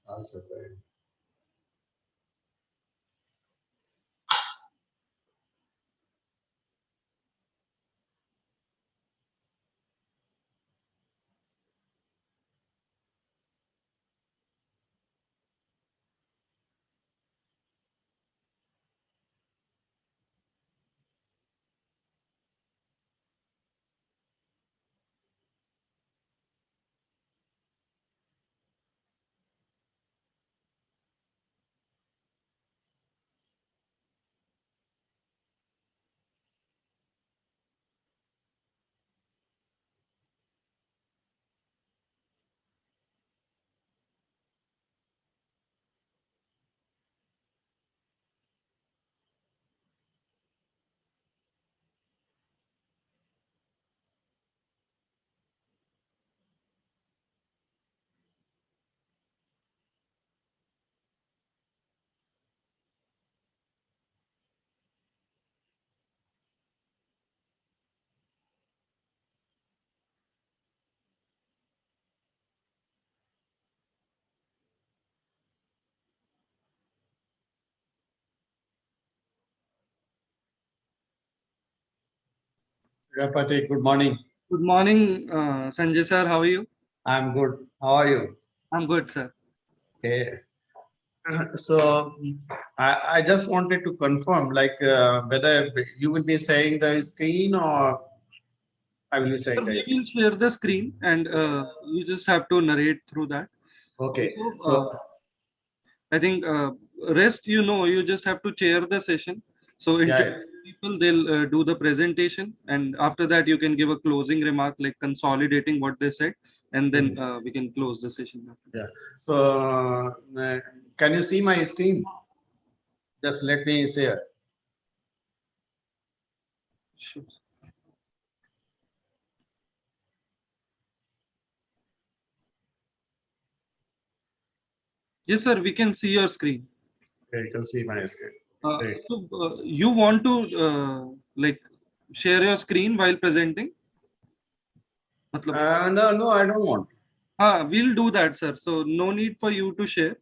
Also very. Rapati, good morning. Good morning, Sanjay sir. How are you? I'm good. How are you? I'm good, sir. Okay. So I just wanted to confirm, like whether you will be sharing the screen or I will be So sharing the we screen. will share the screen, and you just have to narrate through that. Okay. Also, So I think rest, you just have to chair the session. So yeah, interested people, they'll do the presentation, and after that, you can give a closing remark, like consolidating what they said, and then we can close the session. yeah. So can you see my screen? Just let me share. Sure. Yes, sir. We can see your screen. Okay, you can see my screen. Great. So you want to like share your screen while presenting? मतलब, No, I don't want. we'll do that, sir. So no need for you to share.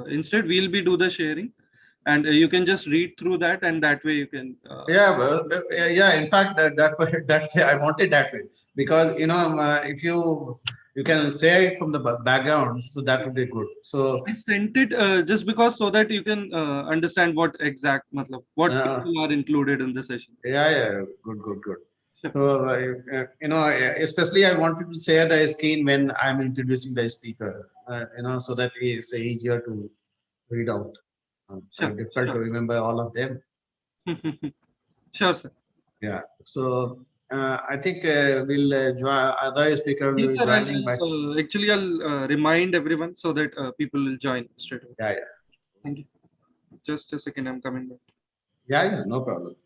Instead, we'll be do the sharing, and you can just read through that, and that way you can. Yeah, well, yeah. In fact, that way, that way, I wanted that way because if you can share it from the background, so that would be good. So I sent it just because so that you can understand what exact, matlab, what uh, people are included in the session. yeah, yeah, good, good, good. Sure. So especially I wanted to share the screen when I'm introducing the speaker. So that it's easier to read out. Sure, Difficult to sure. remember all of them. Sure, sir. Yeah. So I think we'll join other speaker will Yes, be sir. joining by. Actually, I'll remind everyone so that people will join straight away. Yeah, yeah, Thank you. Just a second, I'm coming back. yeah, yeah. No problem.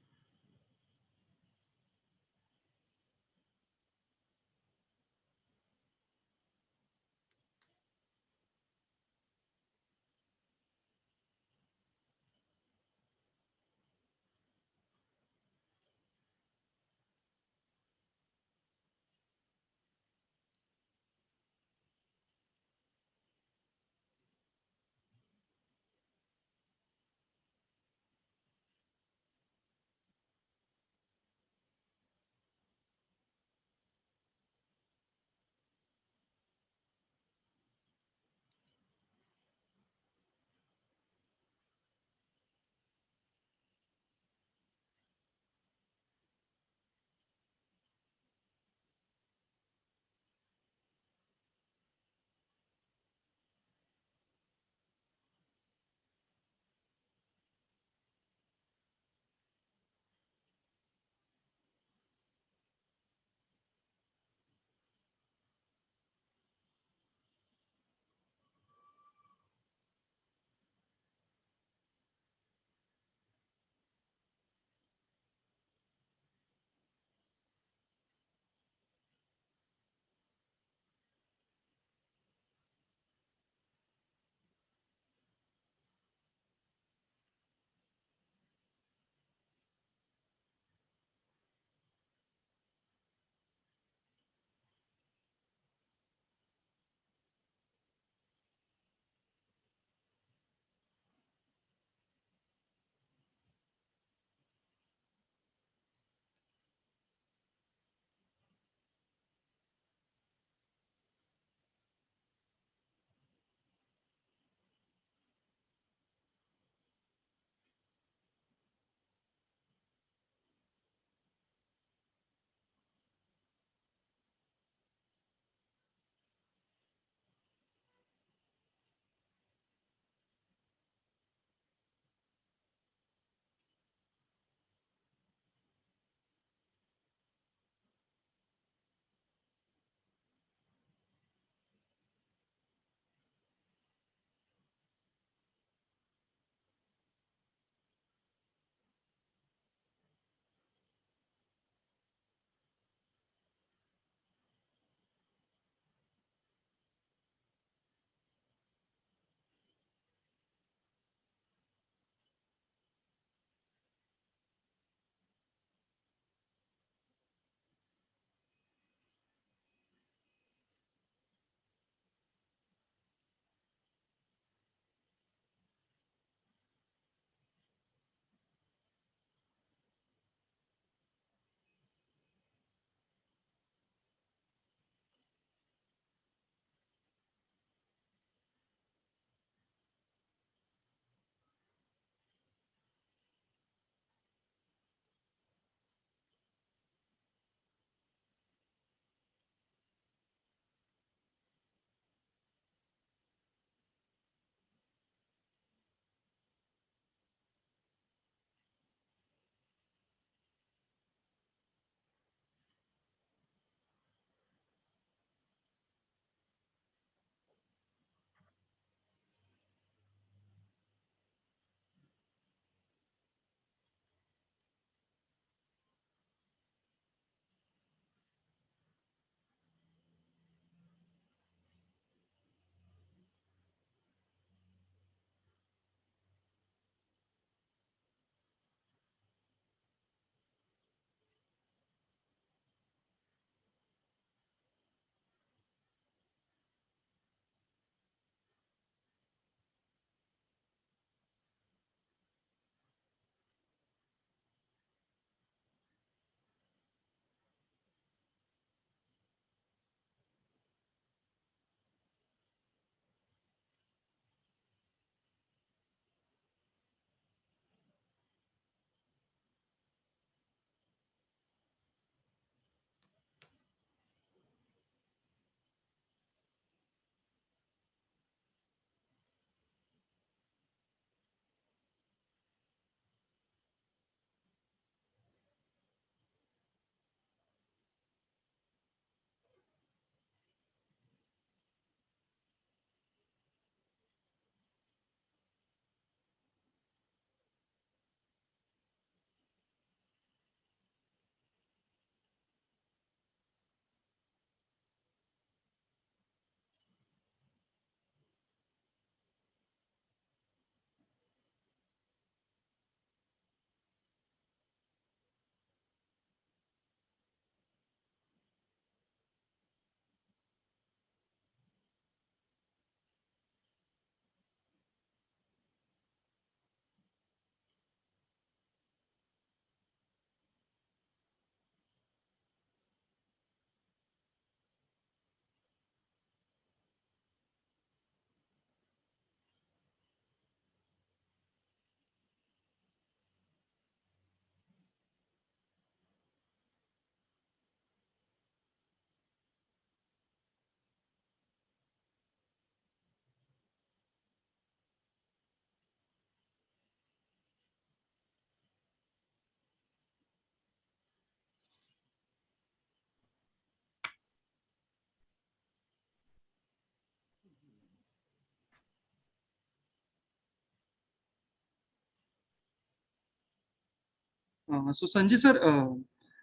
So Sanjay sir,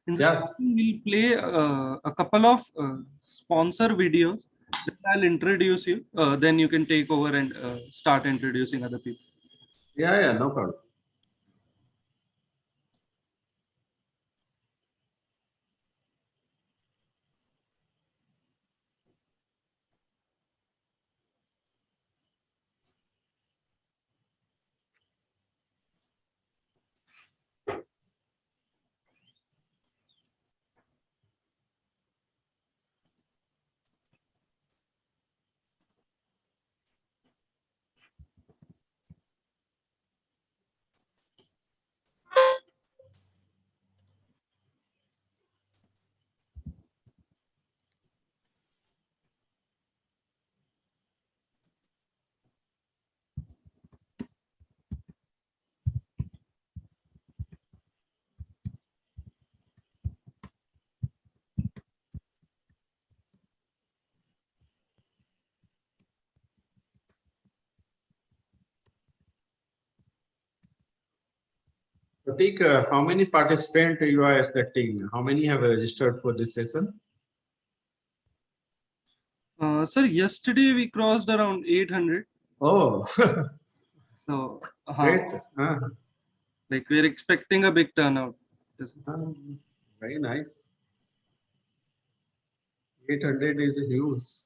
in this Yeah. session we'll play a couple of sponsor videos that I'll introduce you. Then you can take over and start introducing other people. Yeah, no problem. Pratik, how many participants you are expecting? How many have registered for this session? Sir, yesterday we crossed around 800. Oh, So great. like we're expecting a big turnout. Ah, very nice. 800 is huge.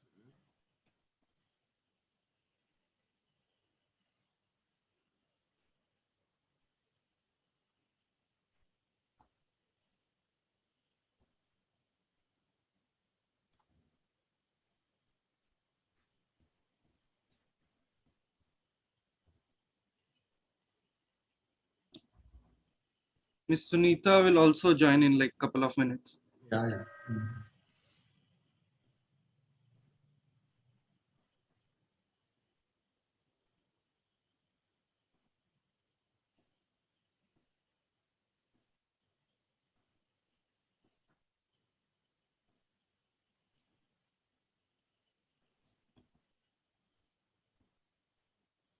Miss Sunita will also join in like couple of minutes. Yeah.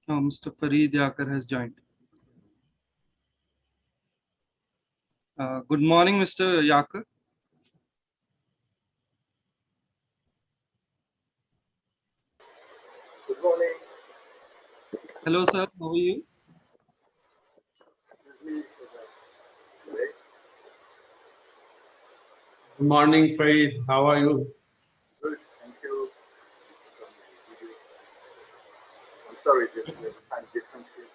Mr. Fareed Yakar has joined. Good morning, Mr. Yakar. Good morning. Hello, sir. How are you? Good morning, Faith. How are you? Good, thank you. I'm sorry, there's a time difference here.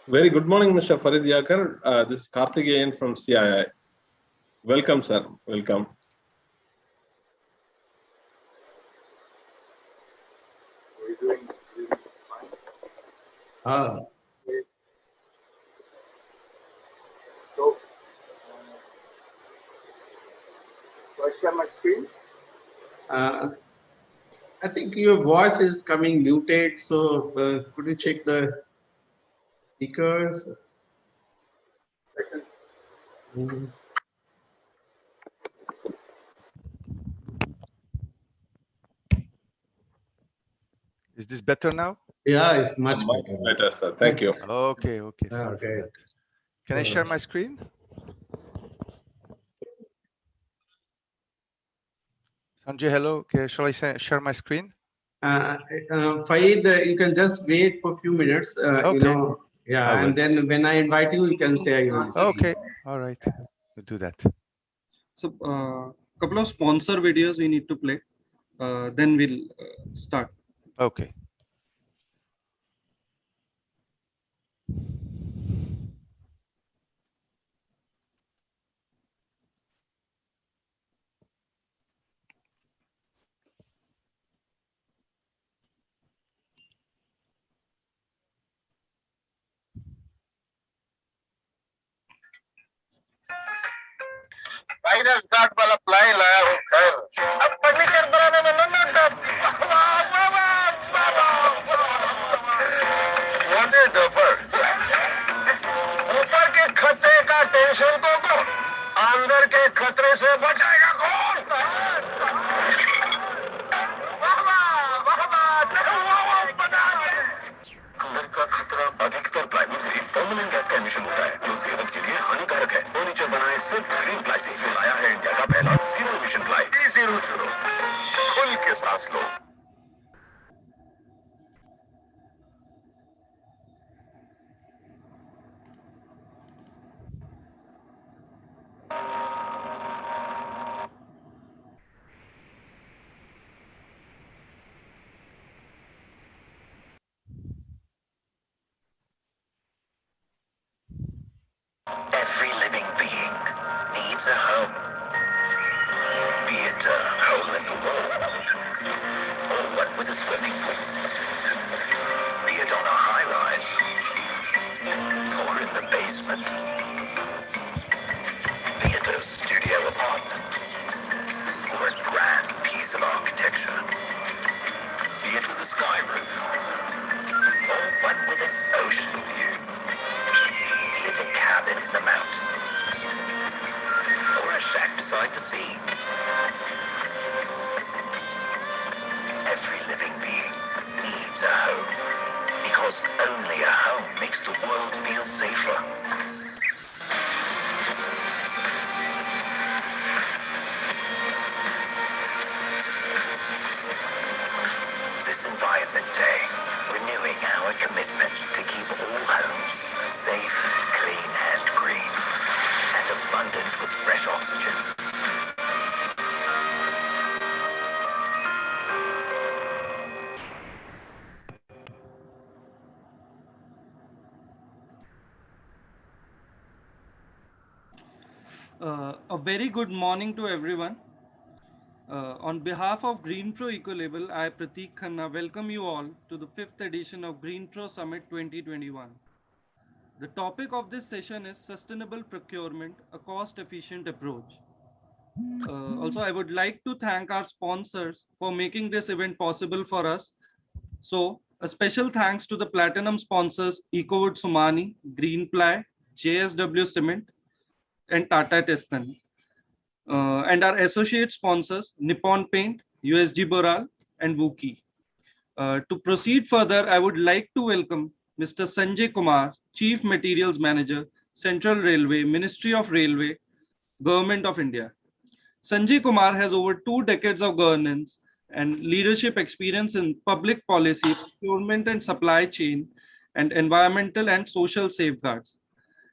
Very good morning, Mr. Farid Yakar. This is Karthikeyan from Seaaion. Welcome, sir. Welcome. We're doing fine. Ah, So, do I share my screen? I think your voice is coming muted, so could you check the speakers? Second. Mhm. Is this better now? Yeah, it's much Much better. better, sir. Thank you. Okay, sorry for Okay. that. Can I share my screen? Sanjay, hello. Okay, shall I share my screen? Faid, you can just wait for a few minutes, Okay. I and will. then when I invite you, you can say your screen. Okay, all right. We'll do that. So, couple of sponsor videos we need to play. Then we'll start. Okay. Virus guard वाला ply लाया हूँ sir. अब furniture बनाने में नन्ना What is the first? ऊपर के खतरे का टेंशन को अंदर के खतरे से बचाएगा कौन? अंदर का लो, खुल के सांस लो। Every living being needs a home, be it a hole in the wall or one with a swimming pool, be it on a high rise or in the basement, be it a studio apartment or a grand piece of architecture, be it with a sky roof or one with an ocean view, be it a cabin in the mountains or a shack beside the sea. Every living being needs a home, because only a home makes the world feel safer. This Environment Day, renewing our commitment to keep all homes safe, clean and green, and abundant with fresh oxygen. A very good morning to everyone. On behalf of GreenPro Ecolabel, I, Prateek Khanna, welcome you all to the 5th edition of GreenPro Summit 2021. The topic of this session is sustainable procurement, a cost-efficient approach. Also, I would like to thank our sponsors for making this event possible for us. So, a special thanks to the platinum sponsors Ecowood Somani, Greenply, JSW Cement, and Tata Tiscon. And our associate sponsors Nippon Paint, USG Boral, and Wookie. To proceed further, I would like to welcome Mr. Sanjay Kumar, Chief Materials Manager, Central Railway, Ministry of Railway, Government of India. Sanjay Kumar has over 2 decades of governance and leadership experience in public policy, procurement and supply chain, and environmental and social safeguards.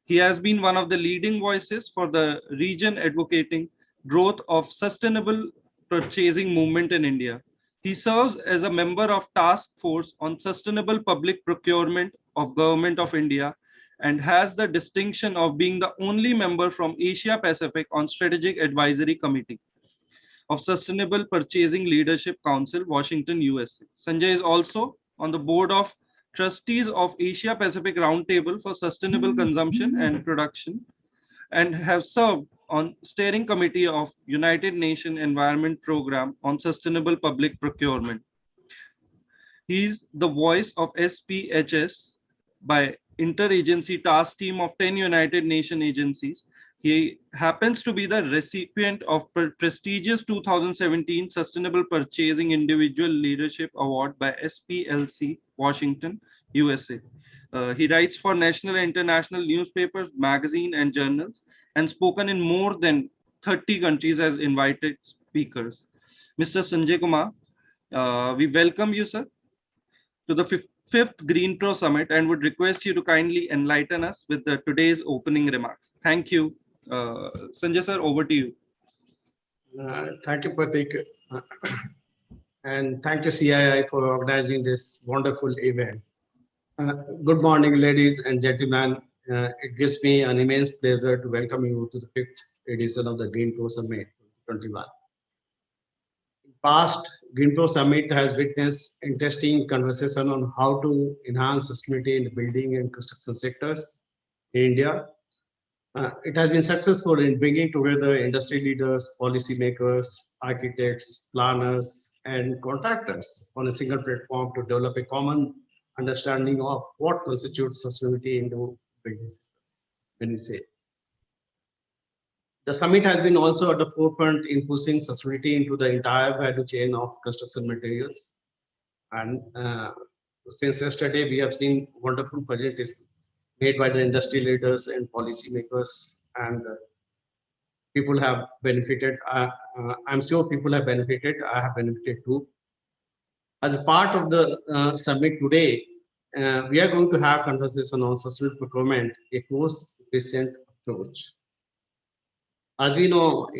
He has been one of the leading voices for the region advocating growth of sustainable purchasing movement in India. He serves as a member of Task Force on Sustainable Public Procurement of Government of India and has the distinction of being the only member from Asia Pacific on Strategic Advisory Committee of Sustainable Purchasing Leadership Council, Washington, USA. Sanjay is also on the board of trustees of Asia Pacific Roundtable for Sustainable Consumption and Production and have served on steering committee of United Nations Environment Program on Sustainable Public Procurement. He is the voice of SPHS by interagency task team of 10 United Nations agencies. He happens to be the recipient of prestigious 2017 Sustainable Purchasing Individual Leadership Award by SPLC, Washington, USA. He writes for national and international newspapers, magazines, and journals, and spoken in more than 30 countries as invited speakers. Mr. Sanjay Kumar, we welcome you, sir, to the 5th GreenPro Summit and would request you to kindly enlighten us with today's opening remarks. Thank you. Sanjay sir, over to you. Thank you, Pratik. And thank you, CII, for organizing this wonderful event. Good morning, ladies and gentlemen. It gives me an immense pleasure to welcome you to the 5th edition of the GreenPro Summit 2021. Past GreenPro Summit has witnessed interesting conversation on how to enhance sustainability in the building and construction sectors in India. It has been successful in bringing together industry leaders, policymakers, architects, planners, and contractors on a single platform to develop a common understanding of what constitutes sustainability in the business. When we say the summit has been also at the forefront in pushing sustainability into the entire value chain of construction materials. And since yesterday, we have seen wonderful presentations made by the industry leaders and policymakers. And People have benefited. I'm sure people have benefited. I have benefited too. As a part of the summit today, we are going to have conversation on sustainable procurement, a cost-efficient approach. As we know,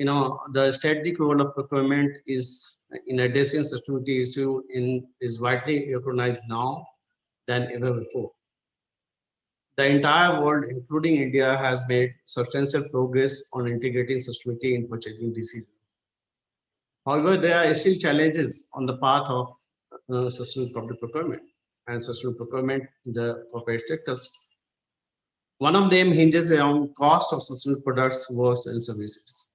the strategic role of procurement is, in addressing sustainability issue, is widely recognized now than ever before. The entire world, including India, has made substantial progress on integrating sustainability in purchasing decisions. However, there are still challenges on the path of sustainable public procurement and sustainable procurement in the corporate sectors. One of them hinges on cost of sustainable products, works, and services.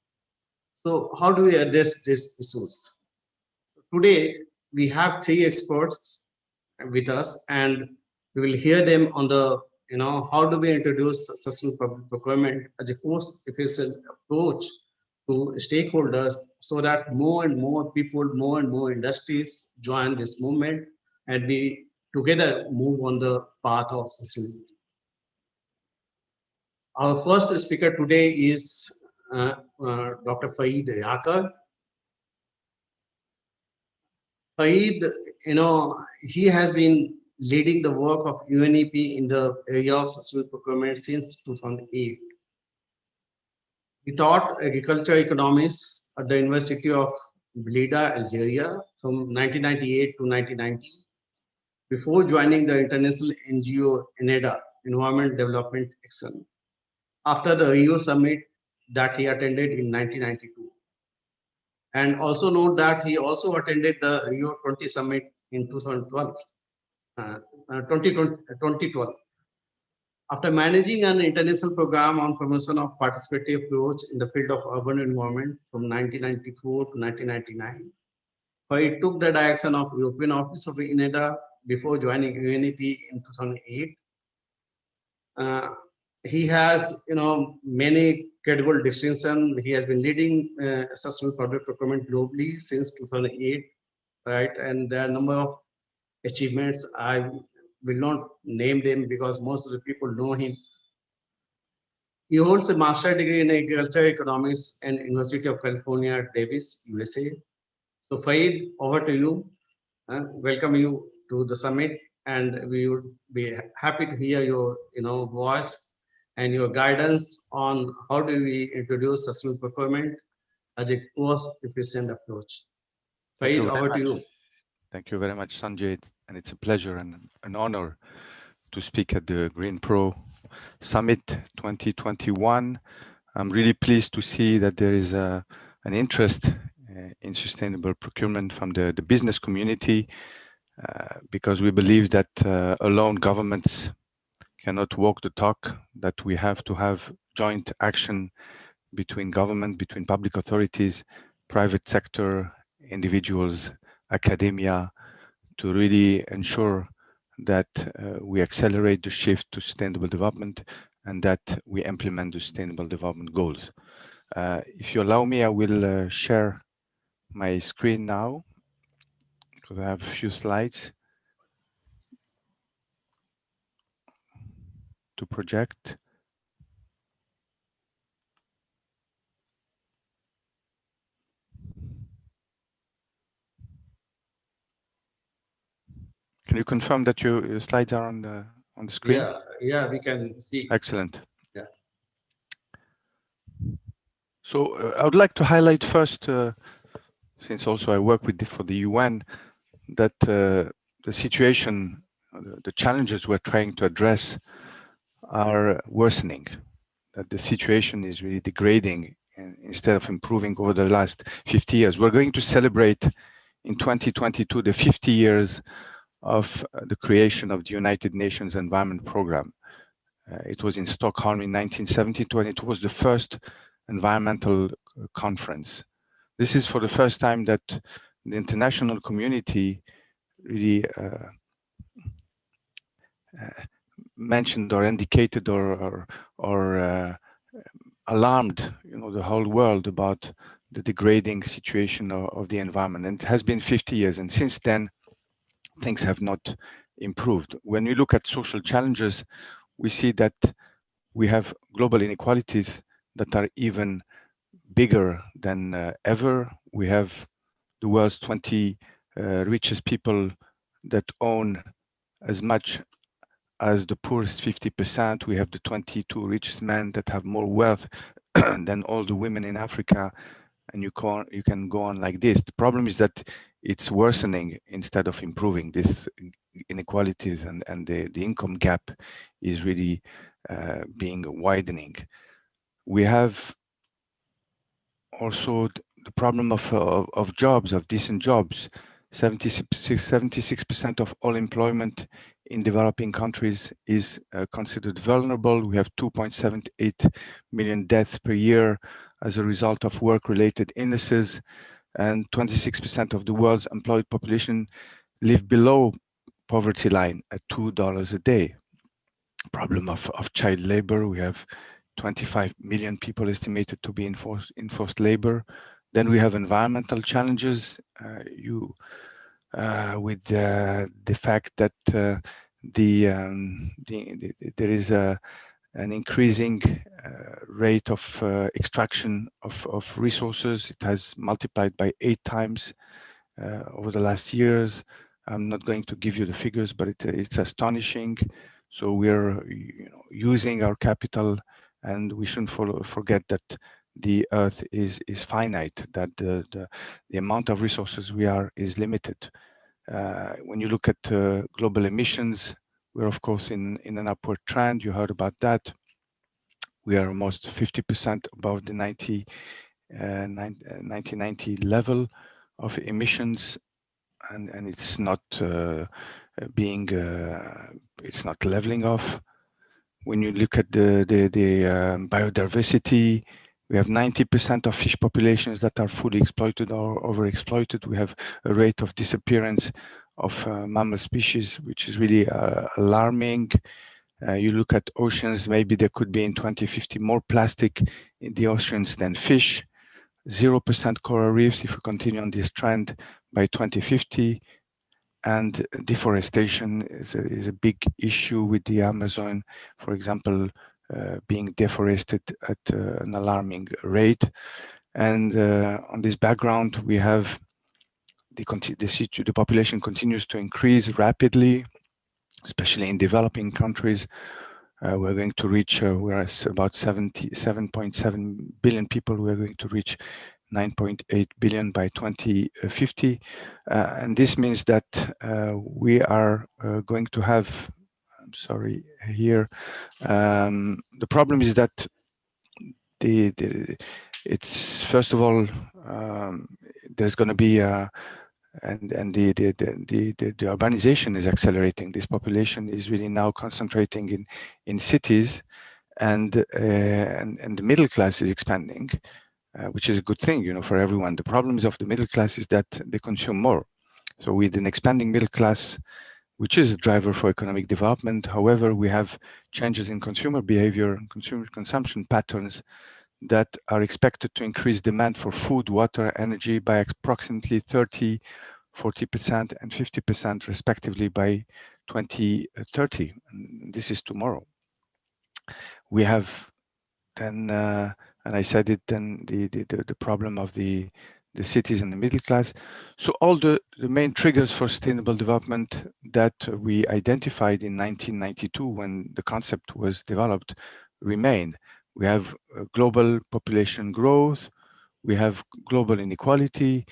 So, how do we address these issues? Today, we have three experts with us, and we will hear them on the, how do we introduce sustainable public procurement as a cost-efficient approach to stakeholders, so that more and more people, more and more industries join this movement, and we together move on the path of sustainability. Our first speaker today is Dr. Faeed Yakar. Faeed, he has been leading the work of UNEP in the area of sustainable procurement since 2008. He taught agriculture economics at the University of Blida, Algeria from 1998 to 1990, before joining the international NGO Init, Environment Development Action, after the Rio Summit that he attended in 1992. And also note that he also attended the Rio 20 Summit in 2012. 2012. After managing an international program on promotion of participatory approach in the field of urban environment from 1994 to 1999, he took the direction of European Office of INEDA before joining UNEP in 2008. He has, many credible distinctions. He has been leading sustainable public procurement globally since 2008, right? And there are a number of achievements. I will not name them because most of the people know him. He holds a master's degree in agriculture economics and University of California, Davis, USA. So Faeed, over to you. Welcome you to the summit, and we would be happy to hear your, voice and your guidance on how do we introduce sustainable procurement as a cost-efficient approach. Faeed, over to you. Thank you very much, Sanjay, and it's a pleasure and an honor to speak at the GreenPro Summit 2021. I'm really pleased to see that there is an interest in sustainable procurement from the business community, because we believe that alone governments cannot walk the talk, that we have to have joint action between government, between public authorities, private sector, individuals, academia, to really ensure that we accelerate the shift to sustainable development and that we implement the sustainable development goals. If you allow me, I will share my screen now, because I have a few slides to project. Can you confirm that your slides are on the screen? Yeah, we can see. Excellent. Yeah. So I would like to highlight first, since also I work for the UN, that the situation, the challenges we're trying to address are worsening, that the situation is really degrading instead of improving over the last 50 years. We're going to celebrate in 2022 the 50 years of the creation of the United Nations Environment Programme. It was in Stockholm in 1972, and it was the first environmental conference. This is for the first time that the international community really mentioned or indicated or alarmed, the whole world about the degrading situation of the environment. And it has been 50 years, and since then, things have not improved. When we look at social challenges, we see that we have global inequalities that are even bigger than ever. We have the world's 20 richest people that own as much as the poorest 50%. We have the 22 richest men that have more wealth than all the women in Africa, and you can go on like this. The problem is that it's worsening instead of improving. This inequalities and the income gap is really being widening. We have also the problem of jobs, of decent jobs. 76% of all employment in developing countries is considered vulnerable. We have 2.78 million deaths per year as a result of work-related illnesses, and 26% of the world's employed population live below poverty line at $2 a day. Problem of child labor. We have 25 million people estimated to be in forced labor. Then we have environmental challenges. With the fact that there is an increasing rate of extraction of resources. It has multiplied by 8 times over the last years. I'm not going to give you the figures, but it's astonishing. So we're using our capital, and we shouldn't forget that the earth is finite, that the amount of resources is limited. When you look at global emissions, we're of course in an upward trend. You heard about that. We are almost 50% above the 1990 level of emissions, and it's not it's not leveling off. When you look at the biodiversity, we have 90% of fish populations that are fully exploited or overexploited. We have a rate of disappearance of mammal species, which is really alarming. You look at oceans, maybe there could be in 2050 more plastic in the oceans than fish. 0% coral reefs if we continue on this trend by 2050. And deforestation is a big issue with the Amazon, for example, being deforested at an alarming rate. And on this background, we have the population continues to increase rapidly, especially in developing countries. We're going to reach, we're at about 7.7 billion people. We're going to reach 9.8 billion by 2050. And this means that we are going to have, I'm sorry, here. The problem is that it's first of all, there's going to be and the urbanization is accelerating. This population is really now concentrating in cities, and the middle class is expanding, which is a good thing, for everyone. The problems of the middle class is that they consume more. So with an expanding middle class, which is a driver for economic development, however, we have changes in consumer behavior and consumer consumption patterns that are expected to increase demand for food, water, energy by approximately 30%, 40%, and 50% respectively by 2030. And this is tomorrow. We have then, and I said it, then the problem of the cities and the middle class. So all the main triggers for sustainable development that we identified in 1992 when the concept was developed remain. We have global population growth, we have global inequality,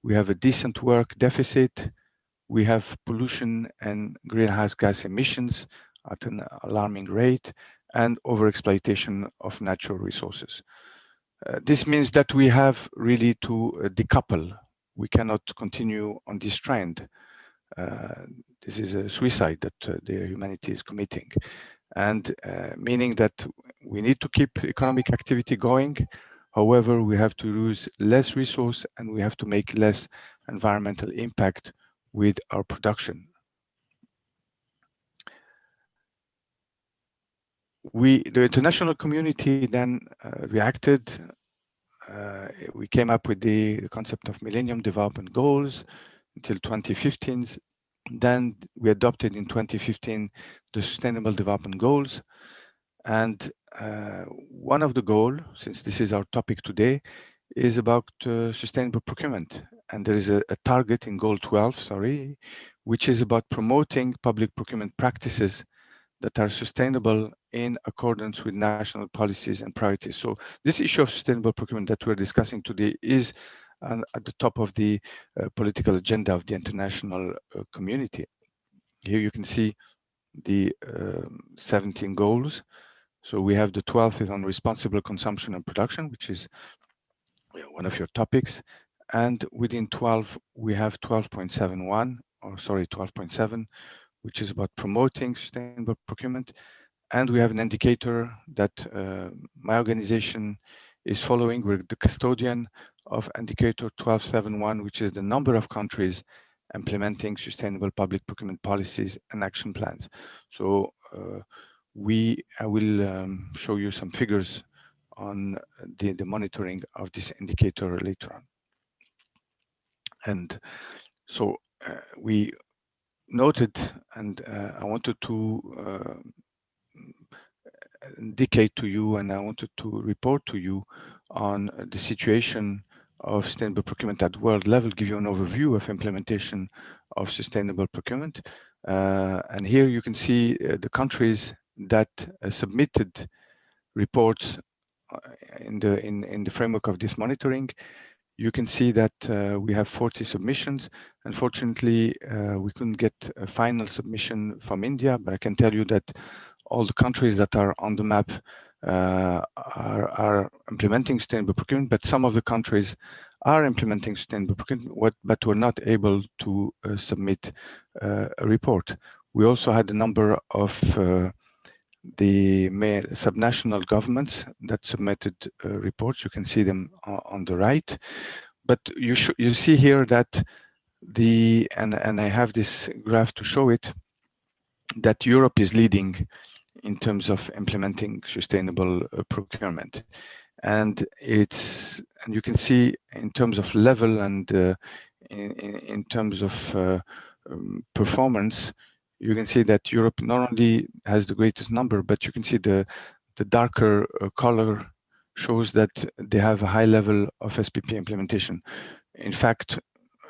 we have a decent work deficit, we have pollution and greenhouse gas emissions at an alarming rate, and overexploitation of natural resources. This means that we have really to decouple. We cannot continue on this trend. This is a suicide that the humanity is committing, and meaning that we need to keep economic activity going. However, we have to use less resource and we have to make less environmental impact with our production. The international community then reacted. We came up with the concept of Millennium Development Goals until 2015. Then we adopted in 2015 the Sustainable Development Goals. And one of the goals, since this is our topic today, is about sustainable procurement. And there is a target in goal 12, sorry, which is about promoting public procurement practices that are sustainable in accordance with national policies and priorities. So this issue of sustainable procurement that we're discussing today is at the top of the political agenda of the international community. Here you can see the 17 goals. So we have the 12th is on responsible consumption and production, which is one of your topics. And within 12, we have 12.71, or sorry, 12.7, which is about promoting sustainable procurement. And we have an indicator that my organization is following. We're the custodian of indicator 1271, which is the number of countries implementing sustainable public procurement policies and action plans. So I will show you some figures on the monitoring of this indicator later on. And so we noted, and I wanted to indicate to you, and I wanted to report to you on the situation of sustainable procurement at world level, give you an overview of implementation of sustainable procurement. And here you can see the countries that submitted reports in the framework of this monitoring. You can see that we have 40 submissions. Unfortunately, we couldn't get a final submission from India, but I can tell you that all the countries that are on the map are implementing sustainable procurement, but some of the countries are implementing sustainable procurement, but were not able to submit a report. We also had a number of the subnational governments that submitted reports. You can see them on the right, but you see here that and I have this graph to show it, that Europe is leading in terms of implementing sustainable procurement. And you can see in terms of level and in terms of performance, you can see that Europe not only has the greatest number, but you can see the darker color shows that they have a high level of SPP implementation. In fact,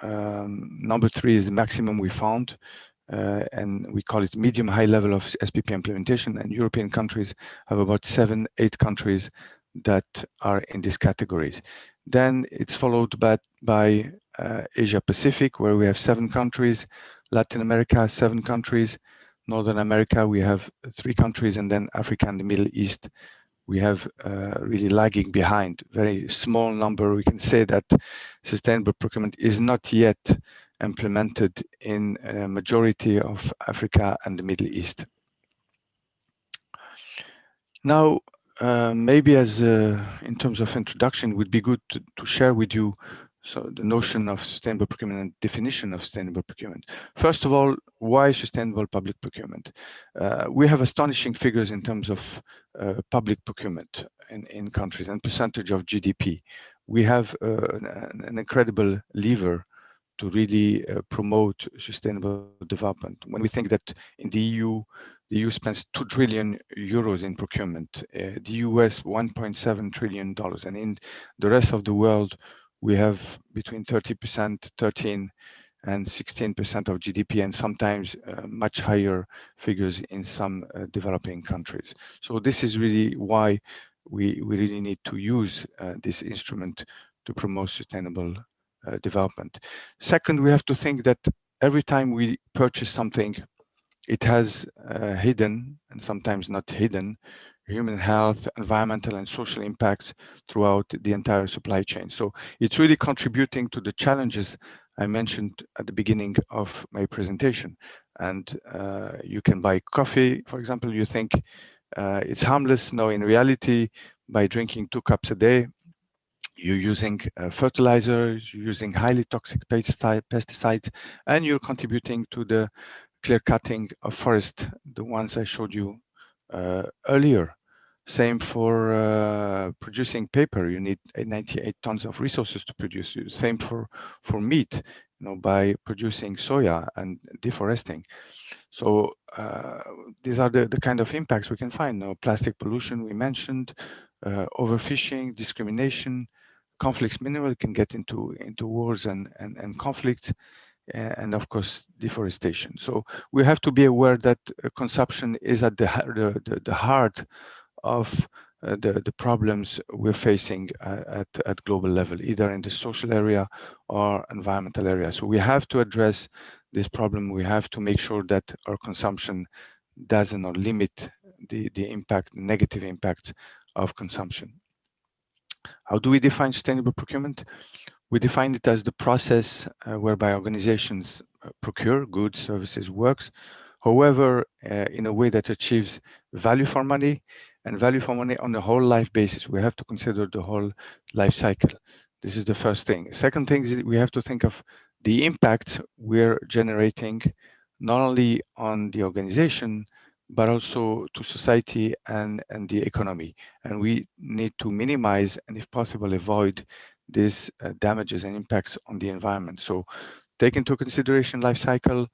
number 3 is the maximum we found, and we call it medium high level of SPP implementation, and European countries have about 7-8 countries that are in these categories. Then it's followed by Asia Pacific, where we have 7 countries, Latin America 7 countries, Northern America we have 3 countries, and then Africa and the Middle East we have really lagging behind, very small number. We can say that sustainable procurement is not yet implemented in a majority of Africa and the Middle East. Now, maybe as in terms of introduction, it would be good to share with you the notion of sustainable procurement and definition of sustainable procurement. First of all, why sustainable public procurement? We have astonishing figures in terms of public procurement in countries and percentage of GDP. We have an incredible lever to really promote sustainable development. When we think that in the EU spends 2 trillion euros in procurement, the US $1.7 trillion, and in the rest of the world, we have between 13% and 16% of GDP, and sometimes much higher figures in some developing countries. So this is really why we really need to use this instrument to promote sustainable development. Second, we have to think that every time we purchase something, it has hidden, and sometimes not hidden, human health, environmental and social impacts throughout the entire supply chain. So it's really contributing to the challenges I mentioned at the beginning of my presentation. And you can buy coffee, for example, you think it's harmless. No, in reality, by drinking 2 cups a day, you're using fertilizers, you're using highly toxic pesticides, and you're contributing to the clear cutting of forest, the ones I showed you earlier. Same for producing paper. You need 98 tons of resources to produce. Same for meat. by producing soya and deforesting. So these are the kind of impacts we can find. Plastic pollution we mentioned, overfishing, discrimination, conflicts. Mineral can get into wars and conflicts, and of course deforestation. So we have to be aware that consumption is at the heart of the problems we're facing at global level, either in the social area or environmental area. So we have to address this problem. We have to make sure that our consumption doesn't limit the negative impact of consumption. How do we define sustainable procurement? We define it as the process whereby organizations procure goods, services, works, however, in a way that achieves value for money, and value for money on a whole life basis. We have to consider the whole life cycle. This is the first thing. Second thing is we have to think of the impact we're generating, not only on the organization, but also to society and the economy. And we need to minimize and, if possible, avoid these damages and impacts on the environment. So take into consideration life cycle,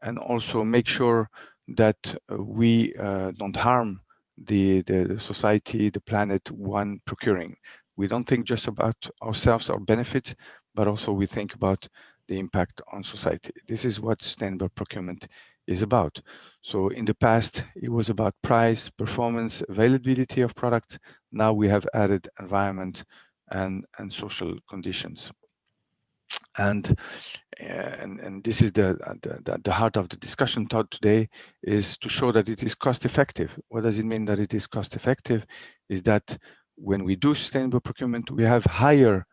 and also make sure that we don't harm the society, the planet, when procuring. We don't think just about ourselves, our benefits, but also we think about the impact on society. This is what sustainable procurement is about. So in the past, it was about price, performance, availability of products. Now we have added environment and social conditions. And this is the heart of the discussion thought today, is to show that it is cost effective. What does it mean that it is cost effective? Is that when we do sustainable procurement, we have higher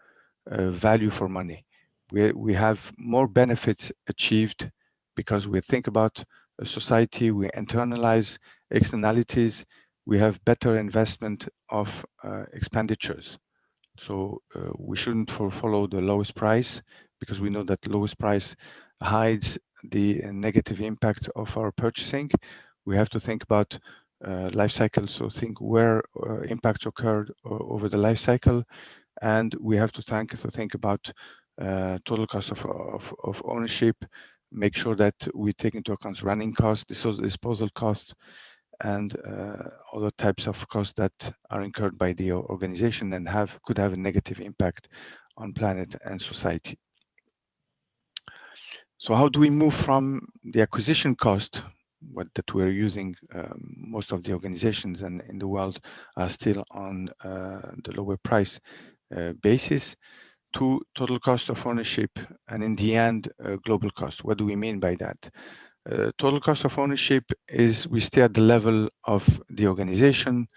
value for money. We have more benefits achieved because we think about a society, we internalize externalities, we have better investment of expenditures. So we shouldn't follow the lowest price, because we know that lowest price hides the negative impact of our purchasing. We have to think about life cycle, so think where impacts occurred over the life cycle, and we have to think about total cost of ownership, make sure that we take into account running costs, disposal costs, and other types of costs that are incurred by the organization and could have a negative impact on planet and society. So how do we move from the acquisition cost, that we're using, most of the organizations and in the world are still on the lower price basis, to total cost of ownership, and in the end, global cost? What do we mean by that? Total cost of ownership is we stay at the level of the organization.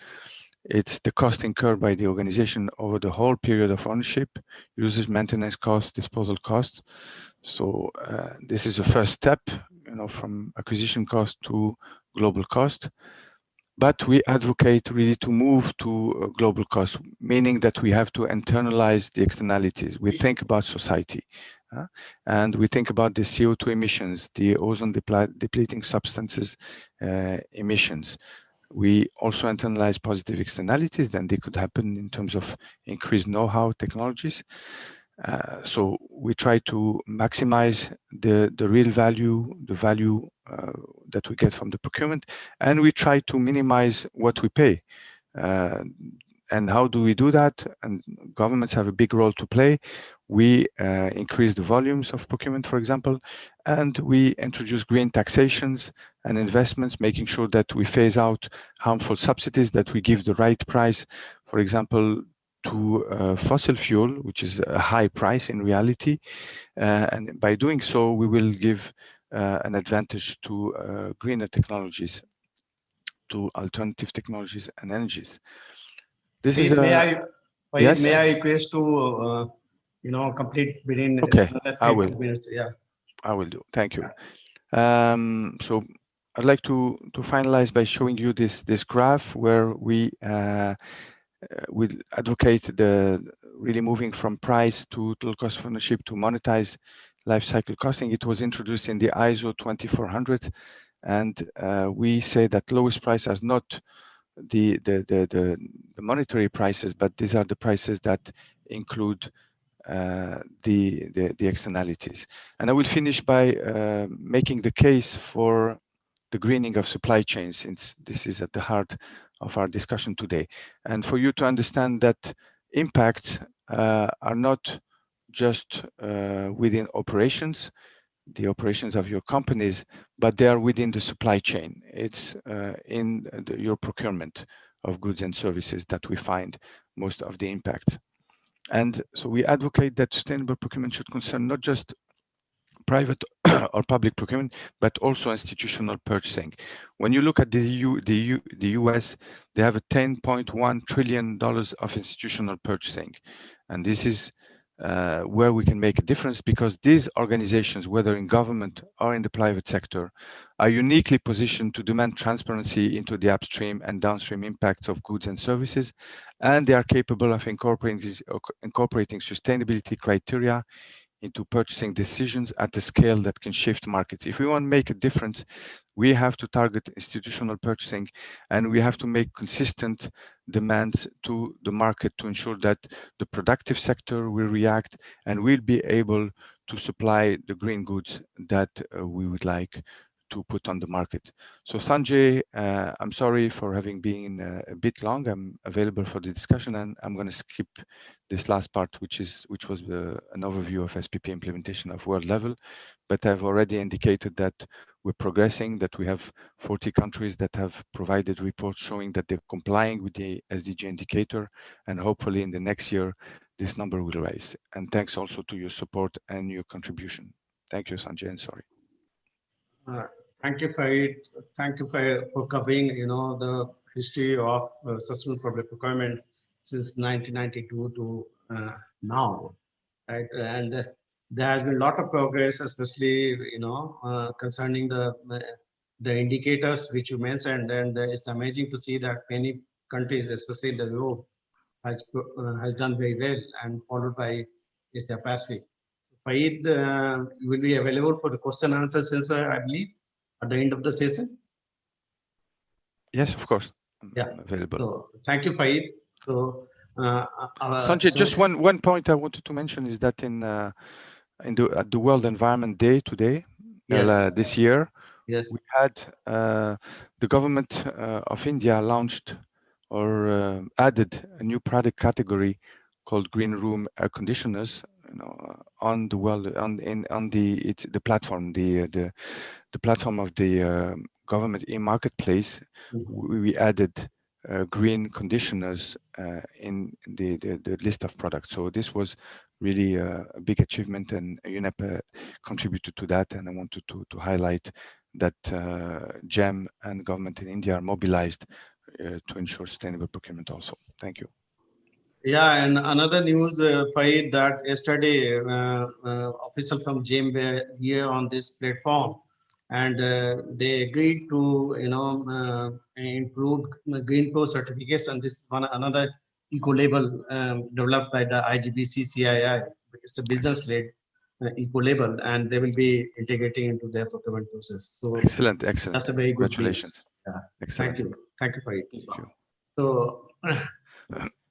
It's the cost incurred by the organization over the whole period of ownership, users, maintenance costs, disposal costs. So this is the first step, from acquisition cost to global cost. But we advocate really to move to global cost, meaning that we have to internalize the externalities. We think about society, and we think about the CO2 emissions, the ozone depleting substances emissions. We also internalize positive externalities, then they could happen in terms of increased know-how technologies. So we try to maximize the real value, the value that we get from the procurement, and we try to minimize what we pay. And how do we do that? And governments have a big role to play. We increase the volumes of procurement, for example, and we introduce green taxations and investments, making sure that we phase out harmful subsidies, that we give the right price, for example, to fossil fuel, which is a high price in reality. And by doing so, we will give an advantage to greener technologies, to alternative technologies and energies. This is yes? May I request to complete within another 30 minutes? Yeah, I will do. Thank you. So I'd like to finalize by showing you this graph where we advocate the really moving from price to total cost of ownership to monetize life cycle costing. It was introduced in the ISO 2400, and we say that lowest price has not the monetary prices, but these are the prices that include the externalities. And I will finish by making the case for the greening of supply chains, since this is at the heart of our discussion today. And for you to understand that impacts are not just within operations, the operations of your companies, but they are within the supply chain. It's in your procurement of goods and services that we find most of the impact. And so we advocate that sustainable procurement should concern not just private or public procurement, but also institutional purchasing. When you look at the US, they have a $10.1 trillion of institutional purchasing. And this is where we can make a difference, because these organizations, whether in government or in the private sector, are uniquely positioned to demand transparency into the upstream and downstream impacts of goods and services, and they are capable of incorporating sustainability criteria into purchasing decisions at a scale that can shift markets. If we want to make a difference, we have to target institutional purchasing, and we have to make consistent demands to the market to ensure that the productive sector will react and will be able to supply the green goods that we would like to put on the market. So Sanjay, I'm sorry for having been a bit long. I'm available for the discussion, and I'm going to skip this last part, which was an overview of SPP implementation of world level. But I've already indicated that we're progressing, that we have 40 countries that have provided reports showing that they're complying with the SDG indicator, and hopefully in the next year, this number will rise. And thanks also to your support and your contribution. Thank you, Sanjay, and sorry. Thank you for it. Thank you for covering, the history of sustainable public procurement since 1992 to now, right? And there has been a lot of progress, especially, concerning the indicators which you mentioned, and it's amazing to see that many countries, especially the Europe, has done very well, and followed by Asia Pacific. Faid will be available for the question and answer session, I believe, at the end of the session. Yes, of course. Yeah, available. So thank you, Faid. So, Sanjay, just one point I wanted to mention is that at the World Environment Day today, yes, this year, yes, we had the government of India launched or added a new product category called green room air conditioners, on the world on the platform, the platform of the government e-marketplace. We added green conditioners in the list of products. So this was really a big achievement, and UNEP contributed to that. And I wanted to highlight that GEM and government in India are mobilized to ensure sustainable procurement also. Thank you. Yeah, and another news, Faid, that yesterday officials from GEM were here on this platform, and they agreed to include GreenPro certification. This is another eco-label developed by the IGBC CII. It's a business-led eco-label, and they will be integrating into their procurement process. So excellent. That's a very good Congratulations. news. Yeah. Excellent. Thank you for it. Thank you. So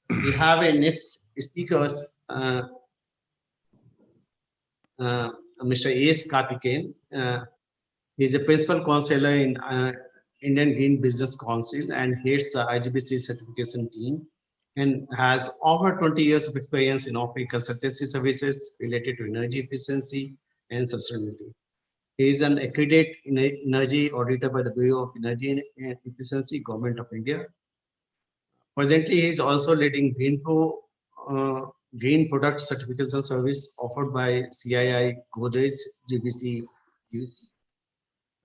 we have a next speakers, Mr. A.S. Karthikeyan. He's a principal counselor in Indian Green Business Council and heads the IGBC certification team, and has over 20 years of experience in offering consultancy services related to energy efficiency and sustainability. He is an accredited energy auditor by the Bureau of Energy and Efficiency, Government of India. Presently, he is also leading GreenPro Green Product Certification Service offered by CII, Godrej, GBC, UC.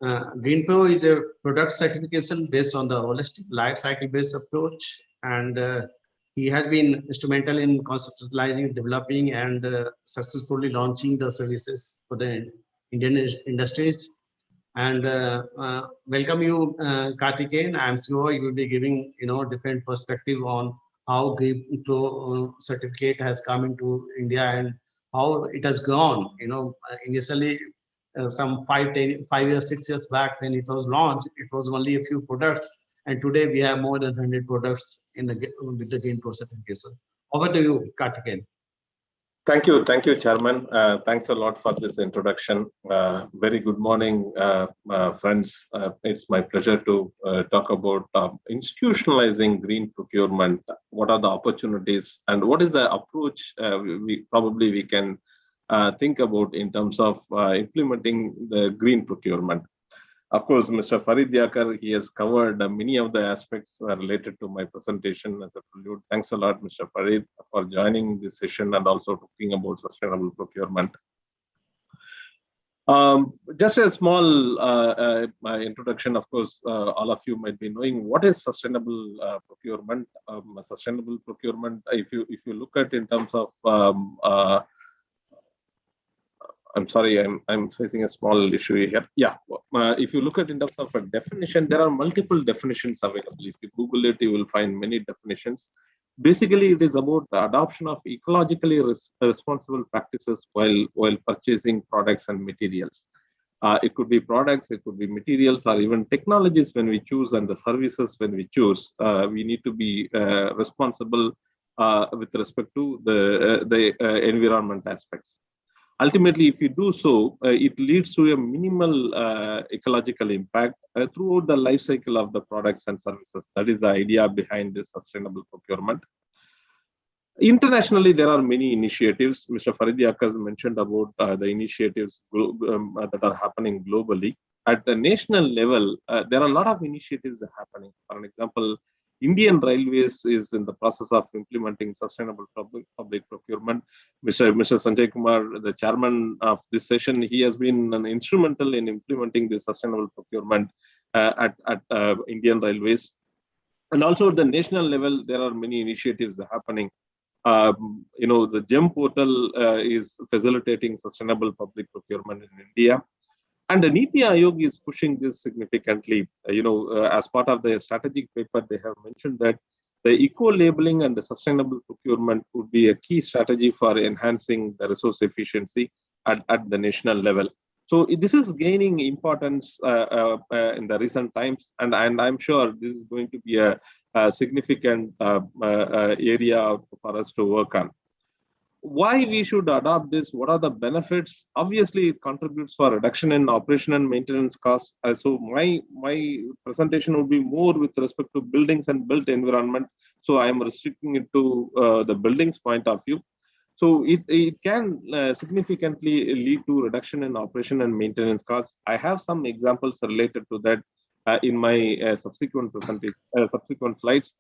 GreenPro is a product certification based on the holistic life cycle based approach, and he has been instrumental in conceptualizing, developing, and successfully launching the services for the Indian industries. And welcome you, Karthikeyan. I'm sure you will be giving different perspective on how GreenPro certificate has come into India and how it has gone. Initially some 5 years, 6 years back when it was launched, it was only a few products, and today we have more than 100 products with the GreenPro certification. Over to you, Karthikeyan. Thank you, Chairman. Thanks a lot for this introduction. Very good morning, friends. It's my pleasure to talk about institutionalizing green procurement. What are the opportunities, and what is the approach we can think about in terms of implementing the green procurement? Of course, Mr. Farid Yakar, he has covered many of the aspects related to my presentation as a prelude. Thanks a lot, Mr. Farid, for joining this session and also talking about sustainable procurement. Just a small introduction. Of course, all of you might be knowing what is sustainable procurement. Sustainable procurement, if you look at in terms of I'm sorry, I'm facing a small issue here. Yeah, if you look at in terms of a definition, there are multiple definitions available. If you Google it, you will find many definitions. Basically, it is about the adoption of ecologically responsible practices while purchasing products and materials. It could be products, it could be materials, or even technologies when we choose, and the services when we choose. We need to be responsible with respect to the environment aspects. Ultimately, if you do so, it leads to a minimal ecological impact throughout the life cycle of the products and services. That is the idea behind this sustainable procurement. Internationally, there are many initiatives. Mr. Farid Yakar mentioned about the initiatives that are happening globally. At the national level, there are a lot of initiatives happening. For example, Indian Railways is in the process of implementing sustainable public procurement. Mr. Sanjay Kumar, the chairman of this session, he has been instrumental in implementing the sustainable procurement at Indian Railways. And also at the national level, there are many initiatives happening. The GEM portal is facilitating sustainable public procurement in India. And the Niti Aayog is pushing this significantly. As part of the strategic paper, they have mentioned that the eco-labeling and the sustainable procurement would be a key strategy for enhancing the resource efficiency at the national level. So this is gaining importance in the recent times, and I'm sure this is going to be a significant area for us to work on. Why we should adopt this? What are the benefits? Obviously, it contributes for reduction in operation and maintenance costs. So my presentation would be more with respect to buildings and built environment. So I am restricting it to the buildings point of view. So it can significantly lead to reduction in operation and maintenance costs. I have some examples related to that in my subsequent slides.